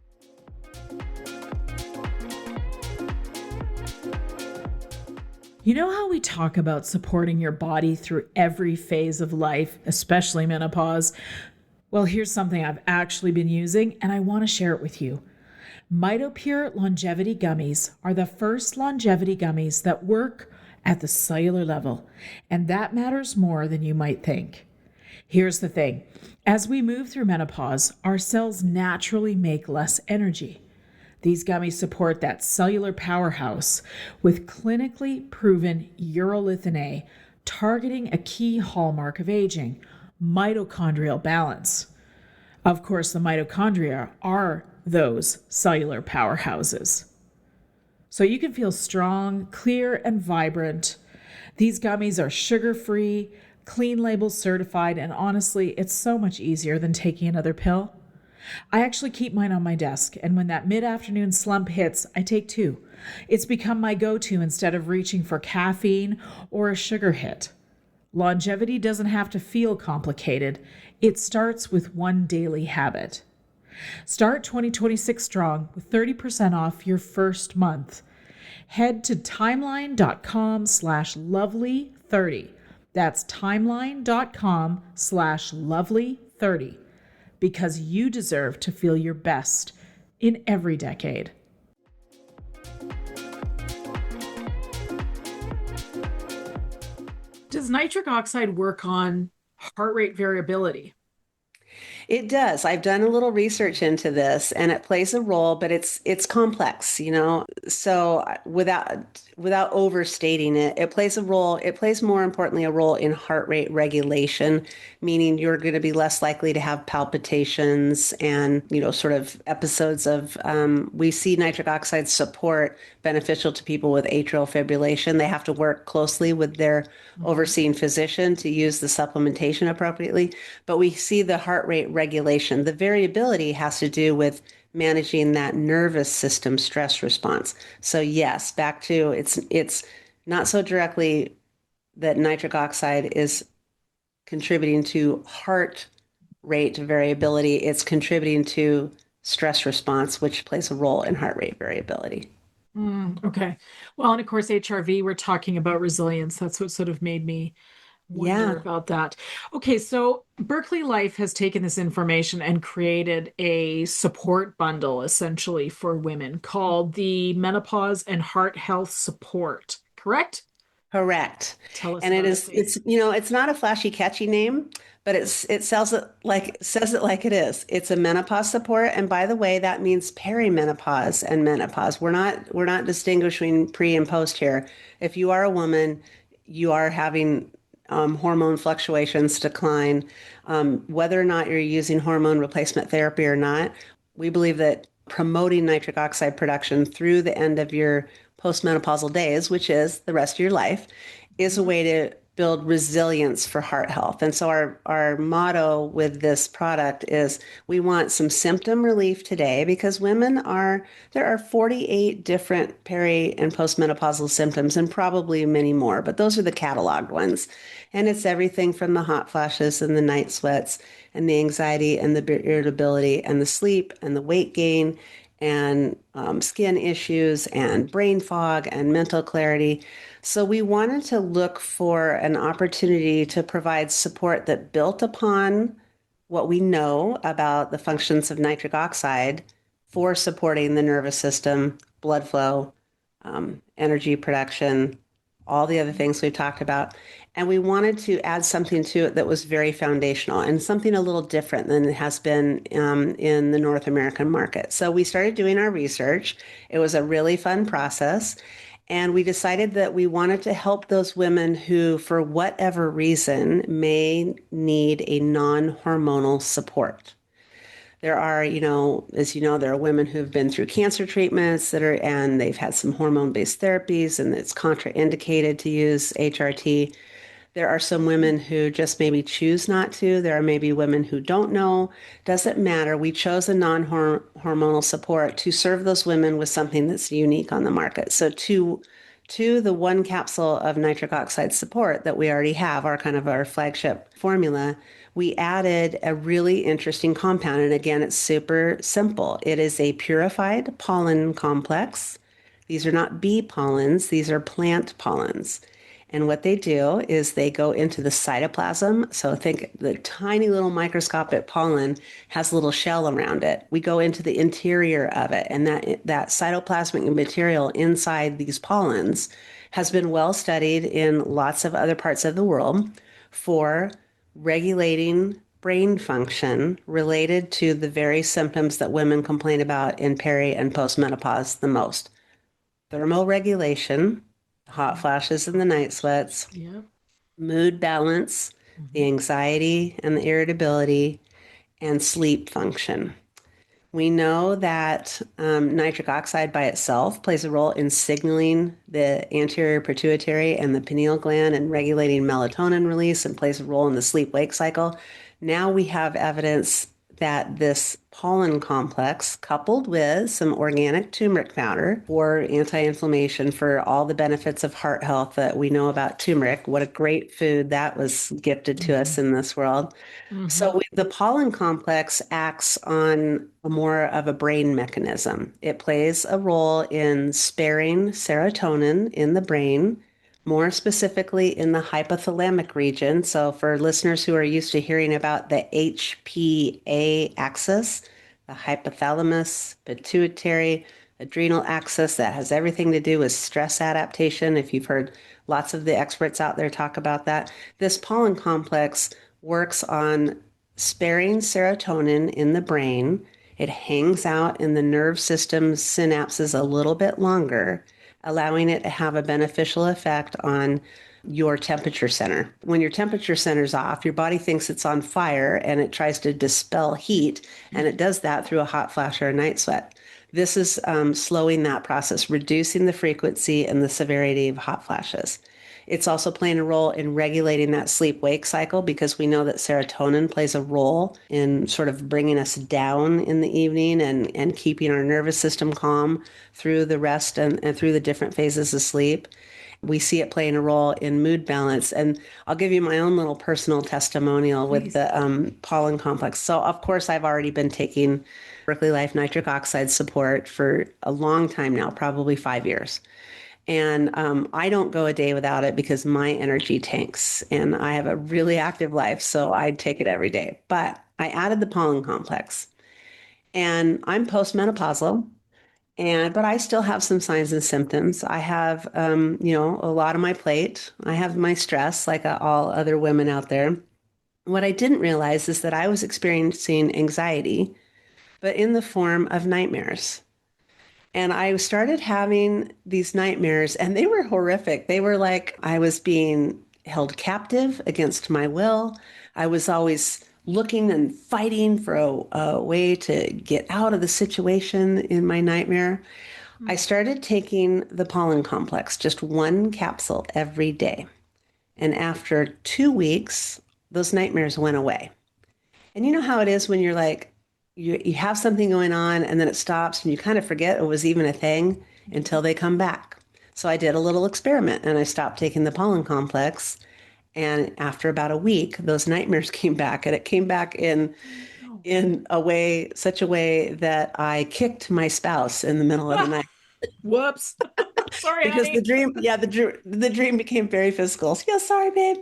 You know how we talk about supporting your body through every phase of life, especially menopause? Well, here's something I've actually been using, and I want to share it with you. MitoPure Longevity Gummies are the first longevity gummies that work at the cellular level, and that matters more than you might think. Here's the thing. As we move through menopause, our cells naturally make less energy. These gummies support that cellular powerhouse with clinically proven urolithin A, targeting a key hallmark of aging, mitochondrial balance. Of course, the mitochondria are those cellular powerhouses. So you can feel strong, clear, and vibrant. These gummies are sugar-free, clean label certified, and honestly, it's so much easier than taking another pill. I actually keep mine on my desk, and when that mid-afternoon slump hits, I take 2. It's become my go-to instead of reaching for caffeine or a sugar hit. Longevity doesn't have to feel complicated. It starts with one daily habit. Start 2026 strong with 30% off your first month. Head to timeline.com/lovely30. That's timeline.com/lovely30 because you deserve to feel your best in every decade. Does nitric oxide work on heart rate variability? It does. I've done a little research into this and it plays a role, but it's complex, you know. So without overstating it, it plays a role. It plays more importantly a role in heart rate regulation, meaning you're going to be less likely to have palpitations and, you know, sort of episodes of we see nitric oxide support beneficial to people with atrial fibrillation. They have to work closely with their overseeing physician to use the supplementation appropriately. But we see the heart rate regulation. The variability has to do with managing that nervous system stress response. So yes, back to it's not so directly that nitric oxide is contributing to heart rate variability. It's contributing to stress response, which plays a role in heart rate variability. Okay. Well, and of course, HRV, we're talking about resilience. That's what sort of made me wonder Yeah. about that. Okay, so Berkeley Life has taken this information and created a support bundle essentially for women called the Menopause and Heart Health Support, correct? Correct. Tell us And it about it, is, please. it's, you know, it's not a flashy, catchy name, but it sells it like, says it like it is. It's a menopause support. And by the way, that means perimenopause and menopause. We're not distinguishing pre and post here. If you are a woman, you are having hormone fluctuations decline, whether or not you're using hormone replacement therapy or not. We believe that promoting nitric oxide production through the end of your postmenopausal days, which is the rest of your life, is a way to build resilience for heart health. And so our motto with this product is we want some symptom relief today because there are 48 different peri and postmenopausal symptoms and probably many more, but those are the cataloged ones. And it's everything from the hot flashes and the night sweats and the anxiety and the irritability and the sleep and the weight gain and skin issues and brain fog and mental clarity. So we wanted to look for an opportunity to provide support that built upon what we know about the functions of nitric oxide for supporting the nervous system, blood flow, energy production, all the other things we've talked about. And we wanted to add something to it that was very foundational and something a little different than it has been in the North American market. So we started doing our research. It was a really fun process. And we decided that we wanted to help those women who, for whatever reason, may need a non-hormonal support. There are, you know, as you know, there are women who've been through cancer treatments and they've had some hormone-based therapies and it's contraindicated to use HRT. There are some women who just maybe choose not to. There are maybe women who don't know. Doesn't matter. We chose a non-hormonal support to serve those women with something that's unique on the market. So to the one capsule of nitric oxide support that we already have, our flagship formula, we added a really interesting compound. And again, it's super simple. It is a purified pollen complex. These are not bee pollens. These are plant pollens. And what they do is they go into the cytoplasm. So think the tiny little microscopic pollen has a little shell around it. We go into the interior of it, and that cytoplasmic material inside these pollens has been well studied in lots of other parts of the world for regulating brain function related to the very symptoms that women complain about in peri and postmenopause the most. Thermal regulation, hot flashes and the night sweats, Yeah. mood balance, the anxiety and the irritability, and sleep function. We know that nitric oxide by itself plays a role in signaling the anterior pituitary and the pineal gland and regulating melatonin release and plays a role in the sleep-wake cycle. Now we have evidence that this pollen complex, coupled with some organic turmeric powder for anti-inflammation, for all the benefits of heart health that we know about turmeric, what a great food that was gifted to us in this world. Mm-hmm. So the pollen complex acts on more of a brain mechanism. It plays a role in sparing serotonin in the brain, more specifically in the hypothalamic region. So for listeners who are used to hearing about the HPA axis, the hypothalamus, pituitary, adrenal axis, that has everything to do with stress adaptation. If you've heard lots of the experts out there talk about that, this pollen complex works on sparing serotonin in the brain. It hangs out in the nerve system's synapses a little bit longer, allowing it to have a beneficial effect on your temperature center. When your temperature center's off, your body thinks it's on fire and it tries to dispel heat, and it does that through a hot flash or a night sweat. This is slowing that process, reducing the frequency and the severity of hot flashes. It's also playing a role in regulating that sleep-wake cycle, because we know that serotonin plays a role in sort of bringing us down in the evening and keeping our nervous system calm through the rest and through the different phases of sleep. We see it playing a role in mood balance. And I'll give you my own little personal testimonial with the pollen complex. So, of course, I've already been taking Berkeley Life nitric oxide support for a long time now, probably 5 years. And I don't go a day without it because my energy tanks and I have a really active life. So I take it every day. But I added the pollen complex, and I'm postmenopausal. But I still have some signs and symptoms. I have, a lot on my plate. I have my stress like all other women out there. What I didn't realize is that I was experiencing anxiety, but in the form of nightmares. And I started having these nightmares, and they were horrific. They were like I was being held captive against my will. I was always looking and fighting for a way to get out of the situation in my nightmare. I started taking the pollen complex, just one capsule every day. And after 2 weeks, those nightmares went away. And you know how it is when you're like, you have something going on and then it stops and you kind of forget it was even a thing until they come back. So I did a little experiment and I stopped taking the pollen complex. And after about a week, those nightmares came back, and it came back in a way, such a way that I kicked my spouse in the middle of the night. Whoops. Sorry, Because honey. the dream became very physical. So, yeah, sorry, babe.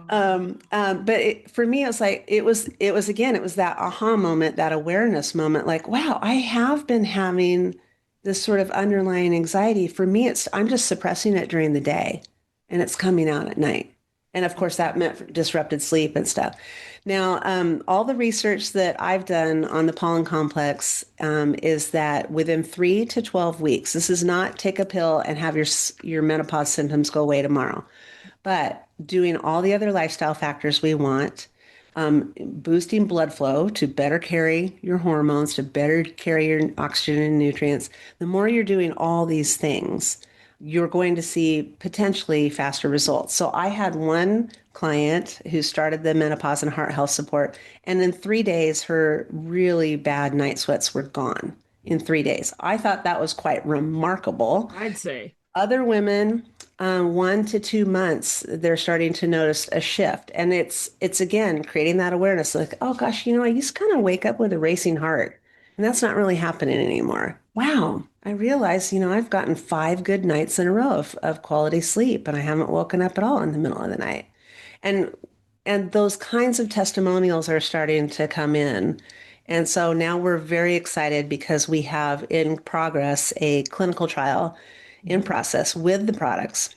Oh. But for me, it was that aha moment, that awareness moment. Like, wow, I have been having this sort of underlying anxiety. For me, I'm just suppressing it during the day, and it's coming out at night. And of course, that meant disrupted sleep and stuff. Now, all the research that I've done on the pollen complex is that within 3 to 12 weeks, this is not take a pill and have your menopause symptoms go away tomorrow, but doing all the other lifestyle factors we want, boosting blood flow to better carry your hormones, to better carry your oxygen and nutrients. The more you're doing all these things, you're going to see potentially faster results. So I had one client who started the menopause and heart health support, and in 3 days, her really bad night sweats were gone in 3 days. I thought that was quite remarkable. I'd say. Other women, 1 to 2 months, they're starting to notice a shift. And it's again creating that awareness like, oh gosh, I used to kind of wake up with a racing heart. And that's not really happening anymore. Wow. I realize, I've gotten 5 good nights in a row of quality sleep, and I haven't woken up at all in the middle of the night. And and those kinds of testimonials are starting to come in. And so now we're very excited because we have in progress a clinical trial in process with the products.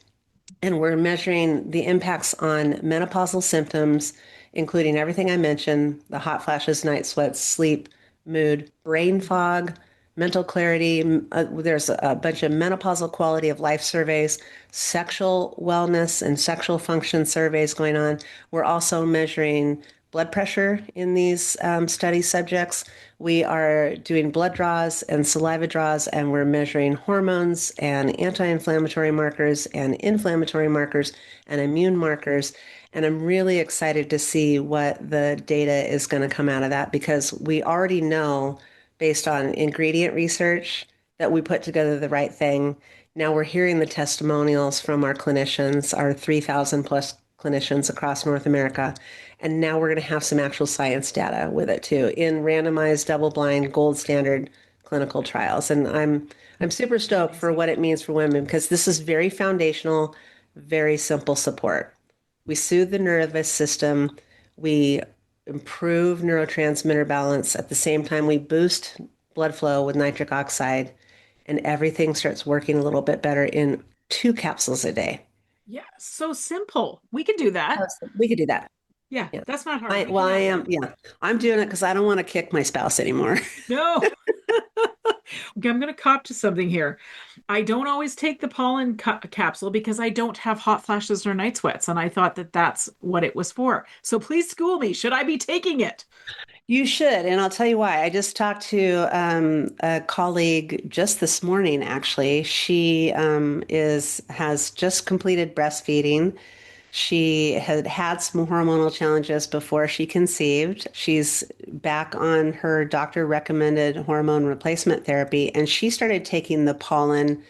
And we're measuring the impacts on menopausal symptoms, including everything I mentioned, the hot flashes, night sweats, sleep, mood, brain fog, mental clarity. There's a bunch of menopausal quality of life surveys, sexual wellness and sexual function surveys going on. We're also measuring blood pressure in these study subjects. We are doing blood draws and saliva draws, and we're measuring hormones and anti-inflammatory markers and inflammatory markers and immune markers. And I'm really excited to see what the data is going to come out of that because we already know based on ingredient research that we put together the right thing. Now we're hearing the testimonials from our clinicians, our 3,000 plus clinicians across North America. And now we're going to have some actual science data with it too in randomized double-blind gold standard clinical trials. And I'm super stoked for Amazing. what it means for women because this is very foundational, very simple support. We soothe the nervous system. We improve neurotransmitter balance. At the same time, we boost blood flow with nitric oxide, and everything starts working a little bit better in 2 capsules a day. Yeah, so simple. We can do that. We could do that. Yeah, Yeah. that's not hard. We can I do that. am, yeah. I'm doing it because I don't want to kick my spouse anymore. No. Okay, I'm going to cop to something here. I don't always take the pollen capsule because I don't have hot flashes or night sweats, and I thought that that's what it was for. So please school me. Should I be taking it? You should, and I'll tell you why. I just talked to a colleague just this morning, actually. She is has just completed breastfeeding. She had had some hormonal challenges before she conceived. She's back on her doctor recommended hormone replacement therapy, and she started taking the pollen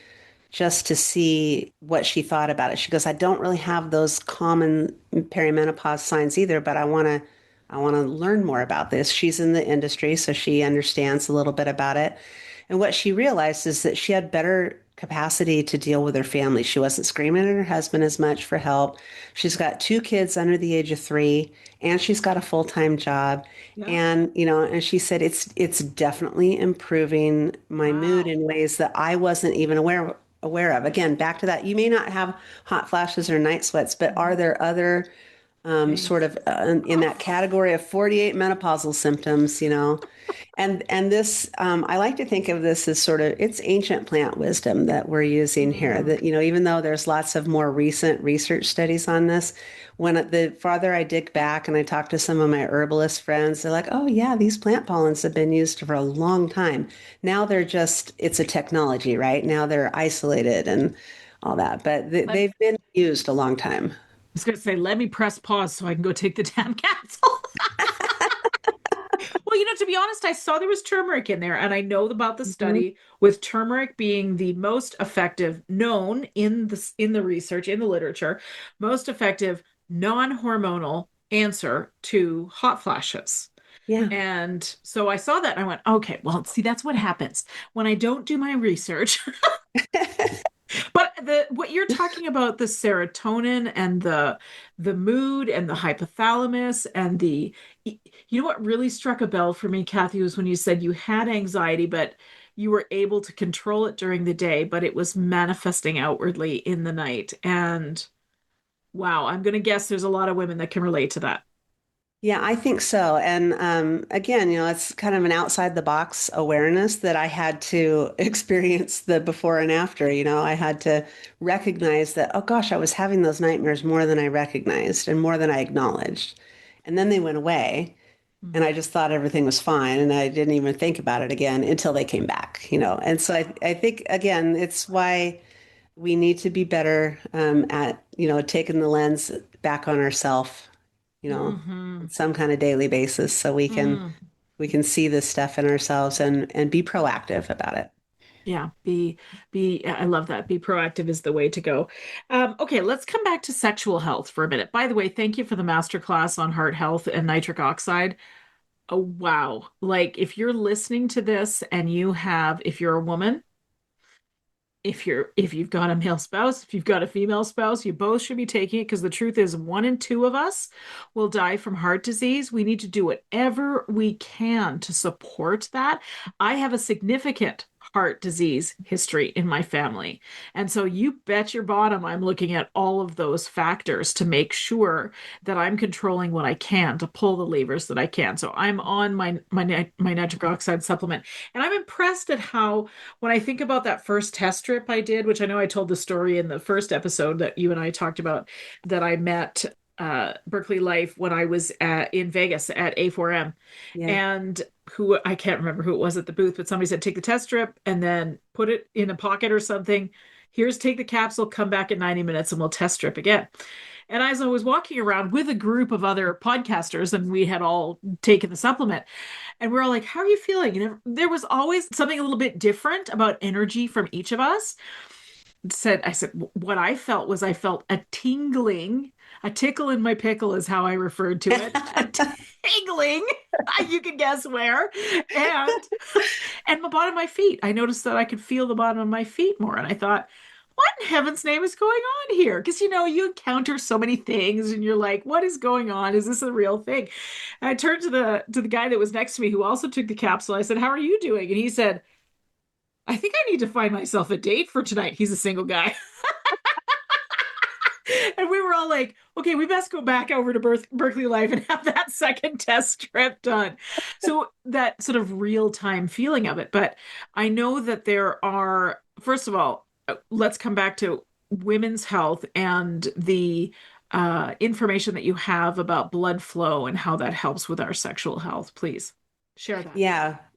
just to see what she thought about it. She goes, I don't really have those common perimenopause signs either, but I want to learn more about this. She's in the industry, so she understands a little bit about it. And what she realized is that she had better capacity to deal with her family. She wasn't screaming at her husband as much for help. She's got 2 kids under the age of 3, and she's got a full-time job. Yeah. And and she said it's definitely improving my mood Wow. in ways that I wasn't even aware of. Again, back to that, you may not have hot flashes or night sweats, but are Mhm. there other sort Things. of in that category of 48 menopausal symptoms, and this, I like to think of this as sort of, it's ancient plant wisdom that we're using here. Mm. That, even though there's lots of more recent research studies on this, when the farther I dig back and I talk to some of my herbalist friends, they're like, oh yeah, these plant pollens have been used for a long time. Now it's a technology, right? Now they're isolated and all that, but Let, they've been used a long time. was going to say, let me press pause so I can go take the damn capsule. Well, to be honest, I saw there was turmeric in there, and I know about the Mhm. study with turmeric being the most effective, known in the research, in the literature, most effective non-hormonal answer to hot flashes. Yeah. And so I saw that and I went, okay, well, see, that's what happens when I don't do my research. But the what you're talking about, the serotonin and the mood and the hypothalamus and what really struck a bell for me, Kathy, was when you said you had anxiety, but you were able to control it during the day, but it was manifesting outwardly in the night. And wow, I'm going to guess there's a lot of women that can relate to that. Yeah, I think so. And again, it's kind of an outside the box awareness that I had to experience the before and after. I had to recognize that, oh gosh, I was having those nightmares more than I recognized and more than I acknowledged. And then they went away, and Mm. I just thought everything was fine. And I didn't even think about it again until they came back. And so I think, again, it's why we need to be better at, taking the lens back on ourselves, Hmm. on some kind of daily basis so Mm. we can see this stuff in ourselves and be proactive about it. Yeah, I love that. Be proactive is the way to go. Okay, let's come back to sexual health for a minute. By the way, thank you for the masterclass on heart health and nitric oxide. Oh, wow. Like if you're listening to this and if you're a woman, if you've got a male spouse, if you've got a female spouse, you both should be taking it because the truth is 1 in 2 of us will die from heart disease. We need to do whatever we can to support that. I have a significant heart disease history in my family. And so you bet your bottom I'm looking at all of those factors to make sure that I'm controlling what I can to pull the levers that I can. So I'm on my nitric oxide supplement. And I'm impressed at how when I think about that first test strip I did, which I know I told the story in the first episode that you and I talked about, that I met Berkeley Life when I was in Vegas at A4M, Yeah. and who I can't remember who it was at the booth, but somebody said, take the test strip and then put it in a pocket or something. Here's take the capsule, come back in 90 minutes and we'll test strip again. And as I was walking around with a group of other podcasters, and we had all taken the supplement, and we are all like, "How are you feeling?" And there was always something a little bit different about energy from each of us. I said, what I felt was I felt a tingling, a tickle in my pickle is how I referred to it, a tingling. You can guess where, and and the bottom of my feet. I noticed that I could feel the bottom of my feet more, and I thought, what in heaven's name is going on here? Because you encounter so many things, and you're like, what is going on? Is this a real thing? And I turned to the guy that was next to me who also took the capsule. I said, "How are you doing?" And he said, "I think I need to find myself a date for tonight." He's a single guy. And we were all like, okay, we best go back over to Berkeley Life and have that second test strip done. So that sort of real time feeling of it. But I know that there are, first of all, let's come back to women's health and the information that you have about blood flow and how that helps with our sexual health. Please share that.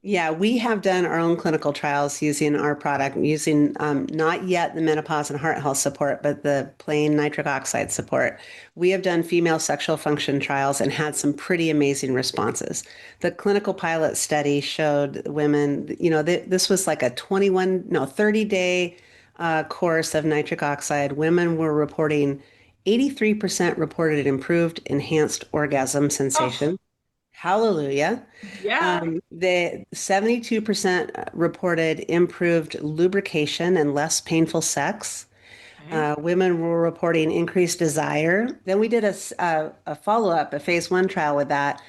Yeah. We have done our own clinical trials using our product, using not yet the menopause and heart health support, but the plain nitric oxide support. We have done female sexual function trials and had some pretty amazing responses. The clinical pilot study showed women, this was like a 30-day course of nitric oxide. Women were reporting 83% reported improved enhanced orgasm Oh, sensation. Hallelujah. yeah. The 72% reported improved lubrication and less painful sex. Okay. Women were reporting increased desire. Then we did a follow-up, a phase one trial with that.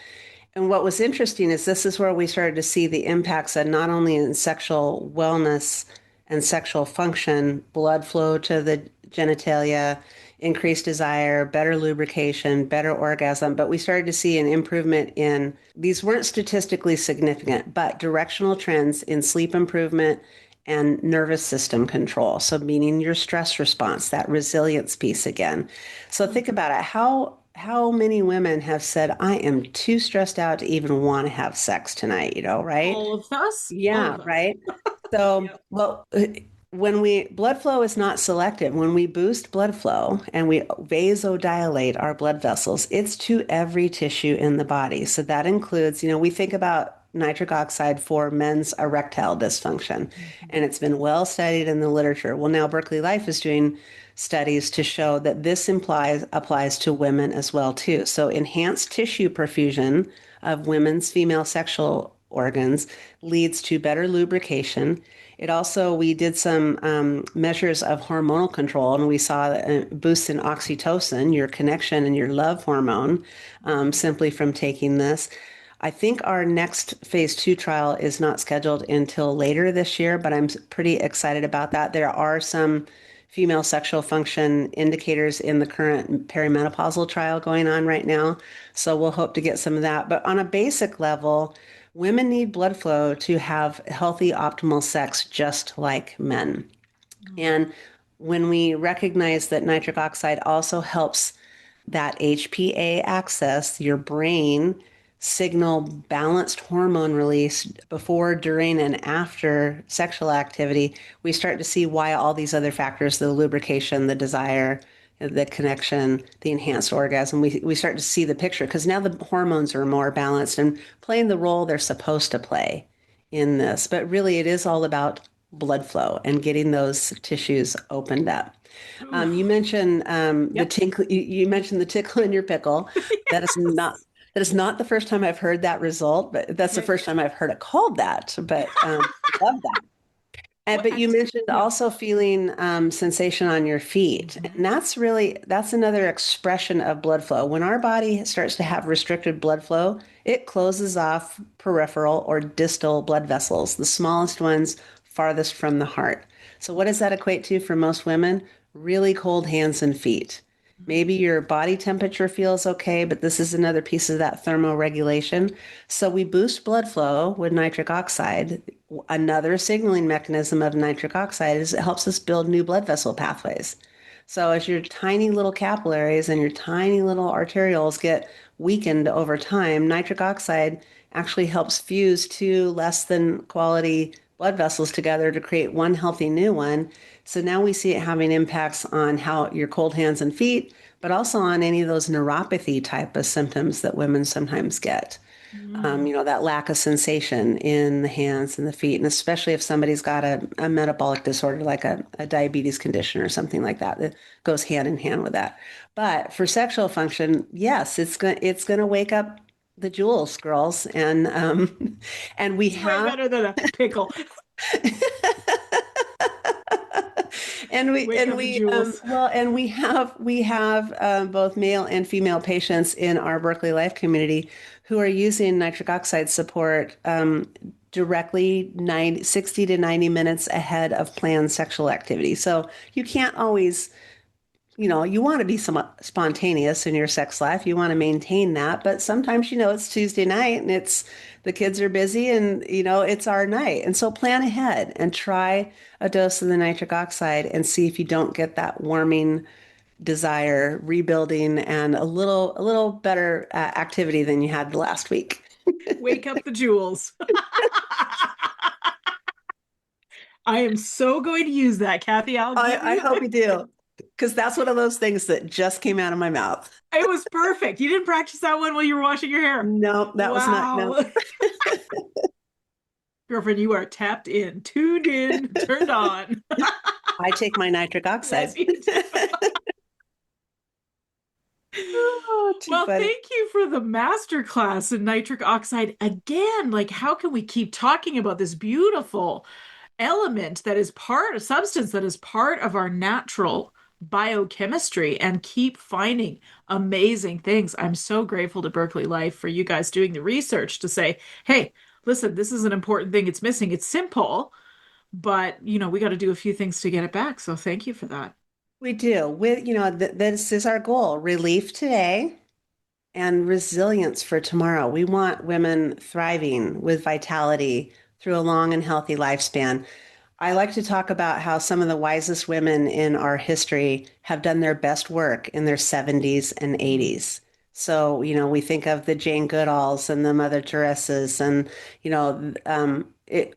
And what was interesting is this is where we started to see the impacts of not only in sexual wellness and sexual function, blood flow to the genitalia, increased desire, better lubrication, better orgasm, but we started to see an improvement in, these weren't statistically significant, but directional trends in sleep improvement and nervous system control. So meaning your stress response, that resilience piece again. So think about it. How many women have said, I am too stressed out to even want to have sex tonight, right? All of us, all Yeah, of us. right. So, Yep. well, when blood flow is not selective, when we boost blood flow and we vasodilate our blood vessels, it's to every tissue in the body. So that includes, we think about nitric oxide for men's erectile dysfunction, and Mhm. it's been well studied in the literature. Well, now Berkeley Life is doing studies to show that this applies to women as well too. So enhanced tissue perfusion of women's female sexual organs leads to better lubrication. It also, we did some measures of hormonal control, and we saw a boost in oxytocin, your connection and your love hormone, simply from taking this. I think our next phase two trial is not scheduled until later this year, but I'm pretty excited about that. There are some female sexual function indicators in the current perimenopausal trial going on right now. So we'll hope to get some of that. But on a basic level, women need blood flow to have healthy, optimal sex just like men. Mhm. And when we recognize that nitric oxide also helps that HPA axis, your brain signal balanced hormone release before, during, and after sexual activity, we start to see why all these other factors, the lubrication, the desire, the connection, the enhanced orgasm, we start to see the picture because now the hormones are more balanced and playing the role they're supposed to play in this. But really, it is all about blood flow and getting those tissues opened up. You Oof. mentioned the Yep. tinkle. You mentioned the tickle in your pickle. That is not Yes. that is not the first time I've heard that result, but that's the Right. first time I've heard it called that. But love that. Well, But you mentioned yeah. also feeling sensation on your feet, Mhm. and that's another expression of blood flow. When our body starts to have restricted blood flow, it closes off peripheral or distal blood vessels, the smallest ones farthest from the heart. So what does that equate to for most women? Really cold hands and feet. Maybe your body temperature feels okay, but this is another piece of that thermoregulation. So we boost blood flow with nitric oxide. Another signaling mechanism of nitric oxide is it helps us build new blood vessel pathways. So as your tiny little capillaries and your tiny little arterioles get weakened over time, nitric oxide actually helps fuse two less than quality blood vessels together to create one healthy new one. So now we see it having impacts on how your cold hands and feet, but also on any of those neuropathy type of symptoms that women sometimes get. Mm. That lack of sensation in the hands and the feet, and especially if somebody's got a metabolic disorder like a diabetes condition or something like that, that goes hand in hand with that. But for sexual function, yes, it's going to wake up the jewels, girls, and we It's way have better than a pickle. and we Wake and up the we jewels. well and we have both male and female patients in our Berkeley Life community who are using nitric oxide support directly 60 to 90 minutes ahead of planned sexual activity. So you can't always, you want to be somewhat spontaneous in your sex life. You want to maintain that, but sometimes, it's Tuesday night and the kids are busy and, it's our night. And so plan ahead and try a dose of the nitric oxide and see if you don't get that warming desire, rebuilding, and a little better activity than you had the last week. Wake up the jewels. I am so going to use that, Cathy. I'll give I you. hope you do, because that's one of those things that just came out of my mouth. It was perfect. You didn't practice that one while you were washing your hair. No, that was not, no. Wow. Girlfriend, you are tapped in, tuned in, turned on. I take my nitric Yes, oxide. you do. Oh, too Well, funny. thank you for the masterclass in nitric oxide again. Like, how can we keep talking about this beautiful element that is a substance that is part of our natural biochemistry and keep finding amazing things? I'm so grateful to Berkeley Life for you guys doing the research to say, hey, listen, this is an important thing. It's missing. It's simple, but we got to do a few things to get it back. So thank you for that. We do. This is our goal, relief today and resilience for tomorrow. We want women thriving with vitality through a long and healthy lifespan. I like to talk about how some of the wisest women in our history have done their best work in their 70s and Mm. 80s. So, we think of the Jane Goodalls and the Mother Teresa's and,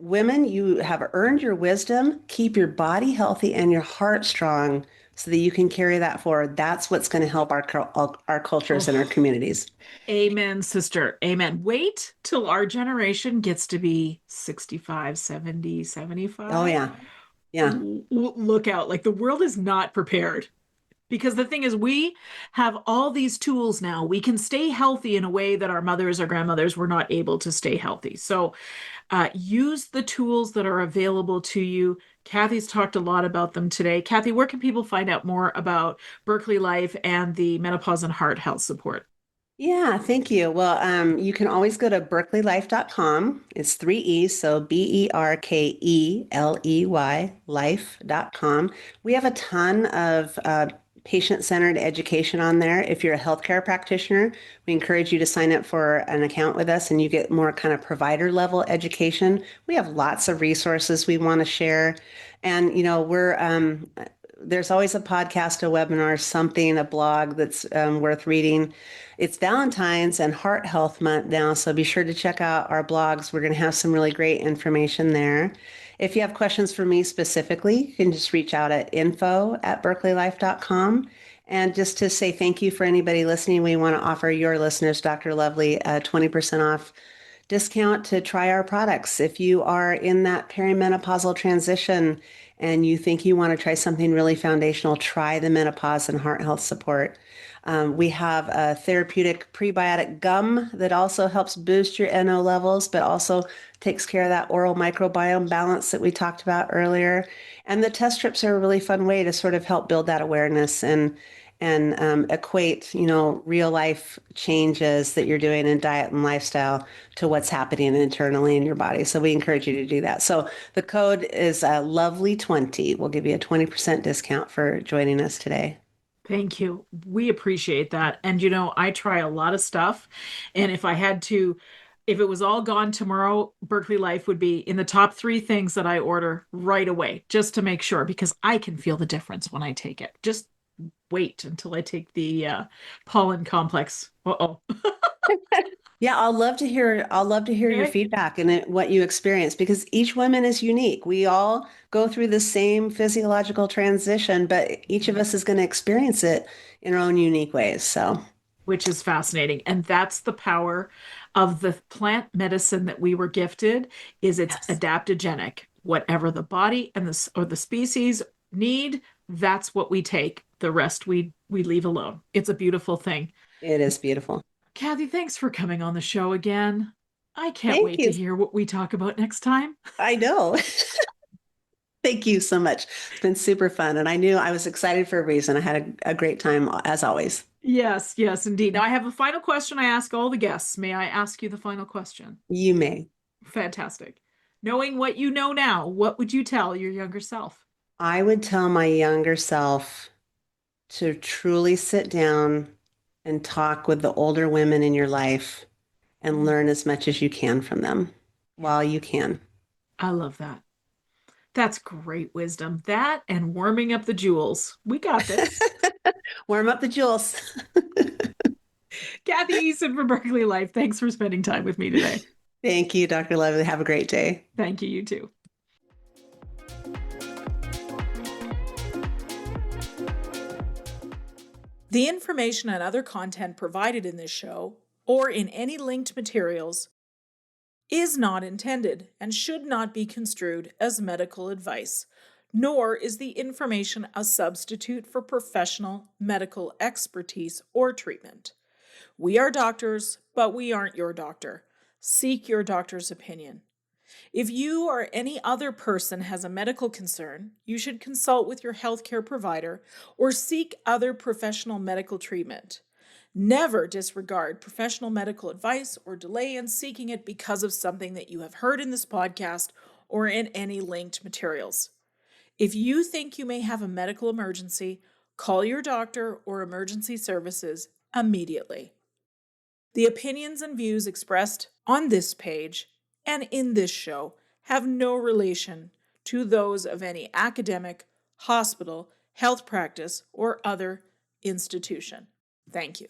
women, you have earned your wisdom, keep your body healthy and your heart strong so that you can carry that forward. That's what's going to help our cultures and our Oh, communities. amen, sister. Amen. Wait till our generation gets to be 65, 70, Oh, 75. yeah. Yeah. Look out. Like the world is not prepared. Because the thing is, we have all these tools now. We can stay healthy in a way that our mothers or grandmothers were not able to stay healthy. So use the tools that are available to you. Cathy's talked a lot about them today. Cathy, where can people find out more about Berkeley Life and the menopause and heart health support? Yeah, thank you. Well, you can always go to berkeleylife.com. It's three E's, so Berkeley, life.com. We have a ton of patient-centered education on there. If you're a healthcare practitioner, we encourage you to sign up for an account with us and you get more kind of provider level education. We have lots of resources we want to share. And, there's always a podcast, a webinar, something, a blog that's worth reading. It's Valentine's and Heart Health Month now, so be sure to check out our blogs. We're going to have some really great information there. If you have questions for me specifically, you can just reach out at info@berkeleylife.com. And just to say thank you for anybody listening, we want to offer your listeners, Dr. Lovely, a 20% off discount to try our products. If you are in that perimenopausal transition and you think you want to try something really foundational, try the menopause and heart health support. We have a therapeutic prebiotic gum that also helps boost your NO levels, but also takes care of that oral microbiome balance that we talked about earlier. And the test strips are a really fun way to sort of help build that awareness and equate, real life changes that you're doing in diet and lifestyle to what's happening internally in your body. So we encourage you to do that. So the code is lovely20. We'll give you a 20% discount for joining us today. Thank you. We appreciate that. And I try a lot of stuff. And if it was all gone tomorrow, Berkeley Life would be in the top three things that I order right away, just to make sure, because I can feel the difference when I take it. Just wait until I take the pollen complex. Uh-oh. Yeah, I'll love to hear your Okay. feedback and what you experience because each woman is unique. We all go through the same physiological transition, but each of us is going to experience it in our own unique ways. So, which is fascinating. And that's the power of the plant medicine that we were gifted is it's yes, adaptogenic. Whatever the body and the species need, that's what we take. The rest we leave alone. It's a beautiful thing. it is beautiful. Kathy, thanks for coming on the show again. I can't Thank wait to you. hear what we talk about next time. I know. Thank you so much. It's been super fun. And I knew I was excited for a reason. I had a great time as always. Yes, yes, indeed. Now I have a final question I ask all the guests. May I ask you the final question? You may. Fantastic. Knowing what you know now, what would you tell your younger self? I would tell my younger self to truly sit down and talk with the older women in your life and Mm, learn as much as you can from them yeah, while you can. I love that. That's great wisdom. That and warming up the jewels. We got this. Warm up the jewels. Cathy Eason from Berkeley Life. Thanks for spending time with me today. Thank you, Dr. Lovely. Have a great day. Thank you, you too. The information and other content provided in this show, or in any linked materials, is not intended and should not be construed as medical advice, nor is the information a substitute for professional medical expertise or treatment. We are doctors, but we aren't your doctor. Seek your doctor's opinion. If you or any other person has a medical concern, you should consult with your healthcare provider or seek other professional medical treatment. Never disregard professional medical advice or delay in seeking it because of something that you have heard in this podcast or in any linked materials. If you think you may have a medical emergency, call your doctor or emergency services immediately. The opinions and views expressed on this page and in this show have no relation to those of any academic, hospital, health practice, or other institution. Thank you.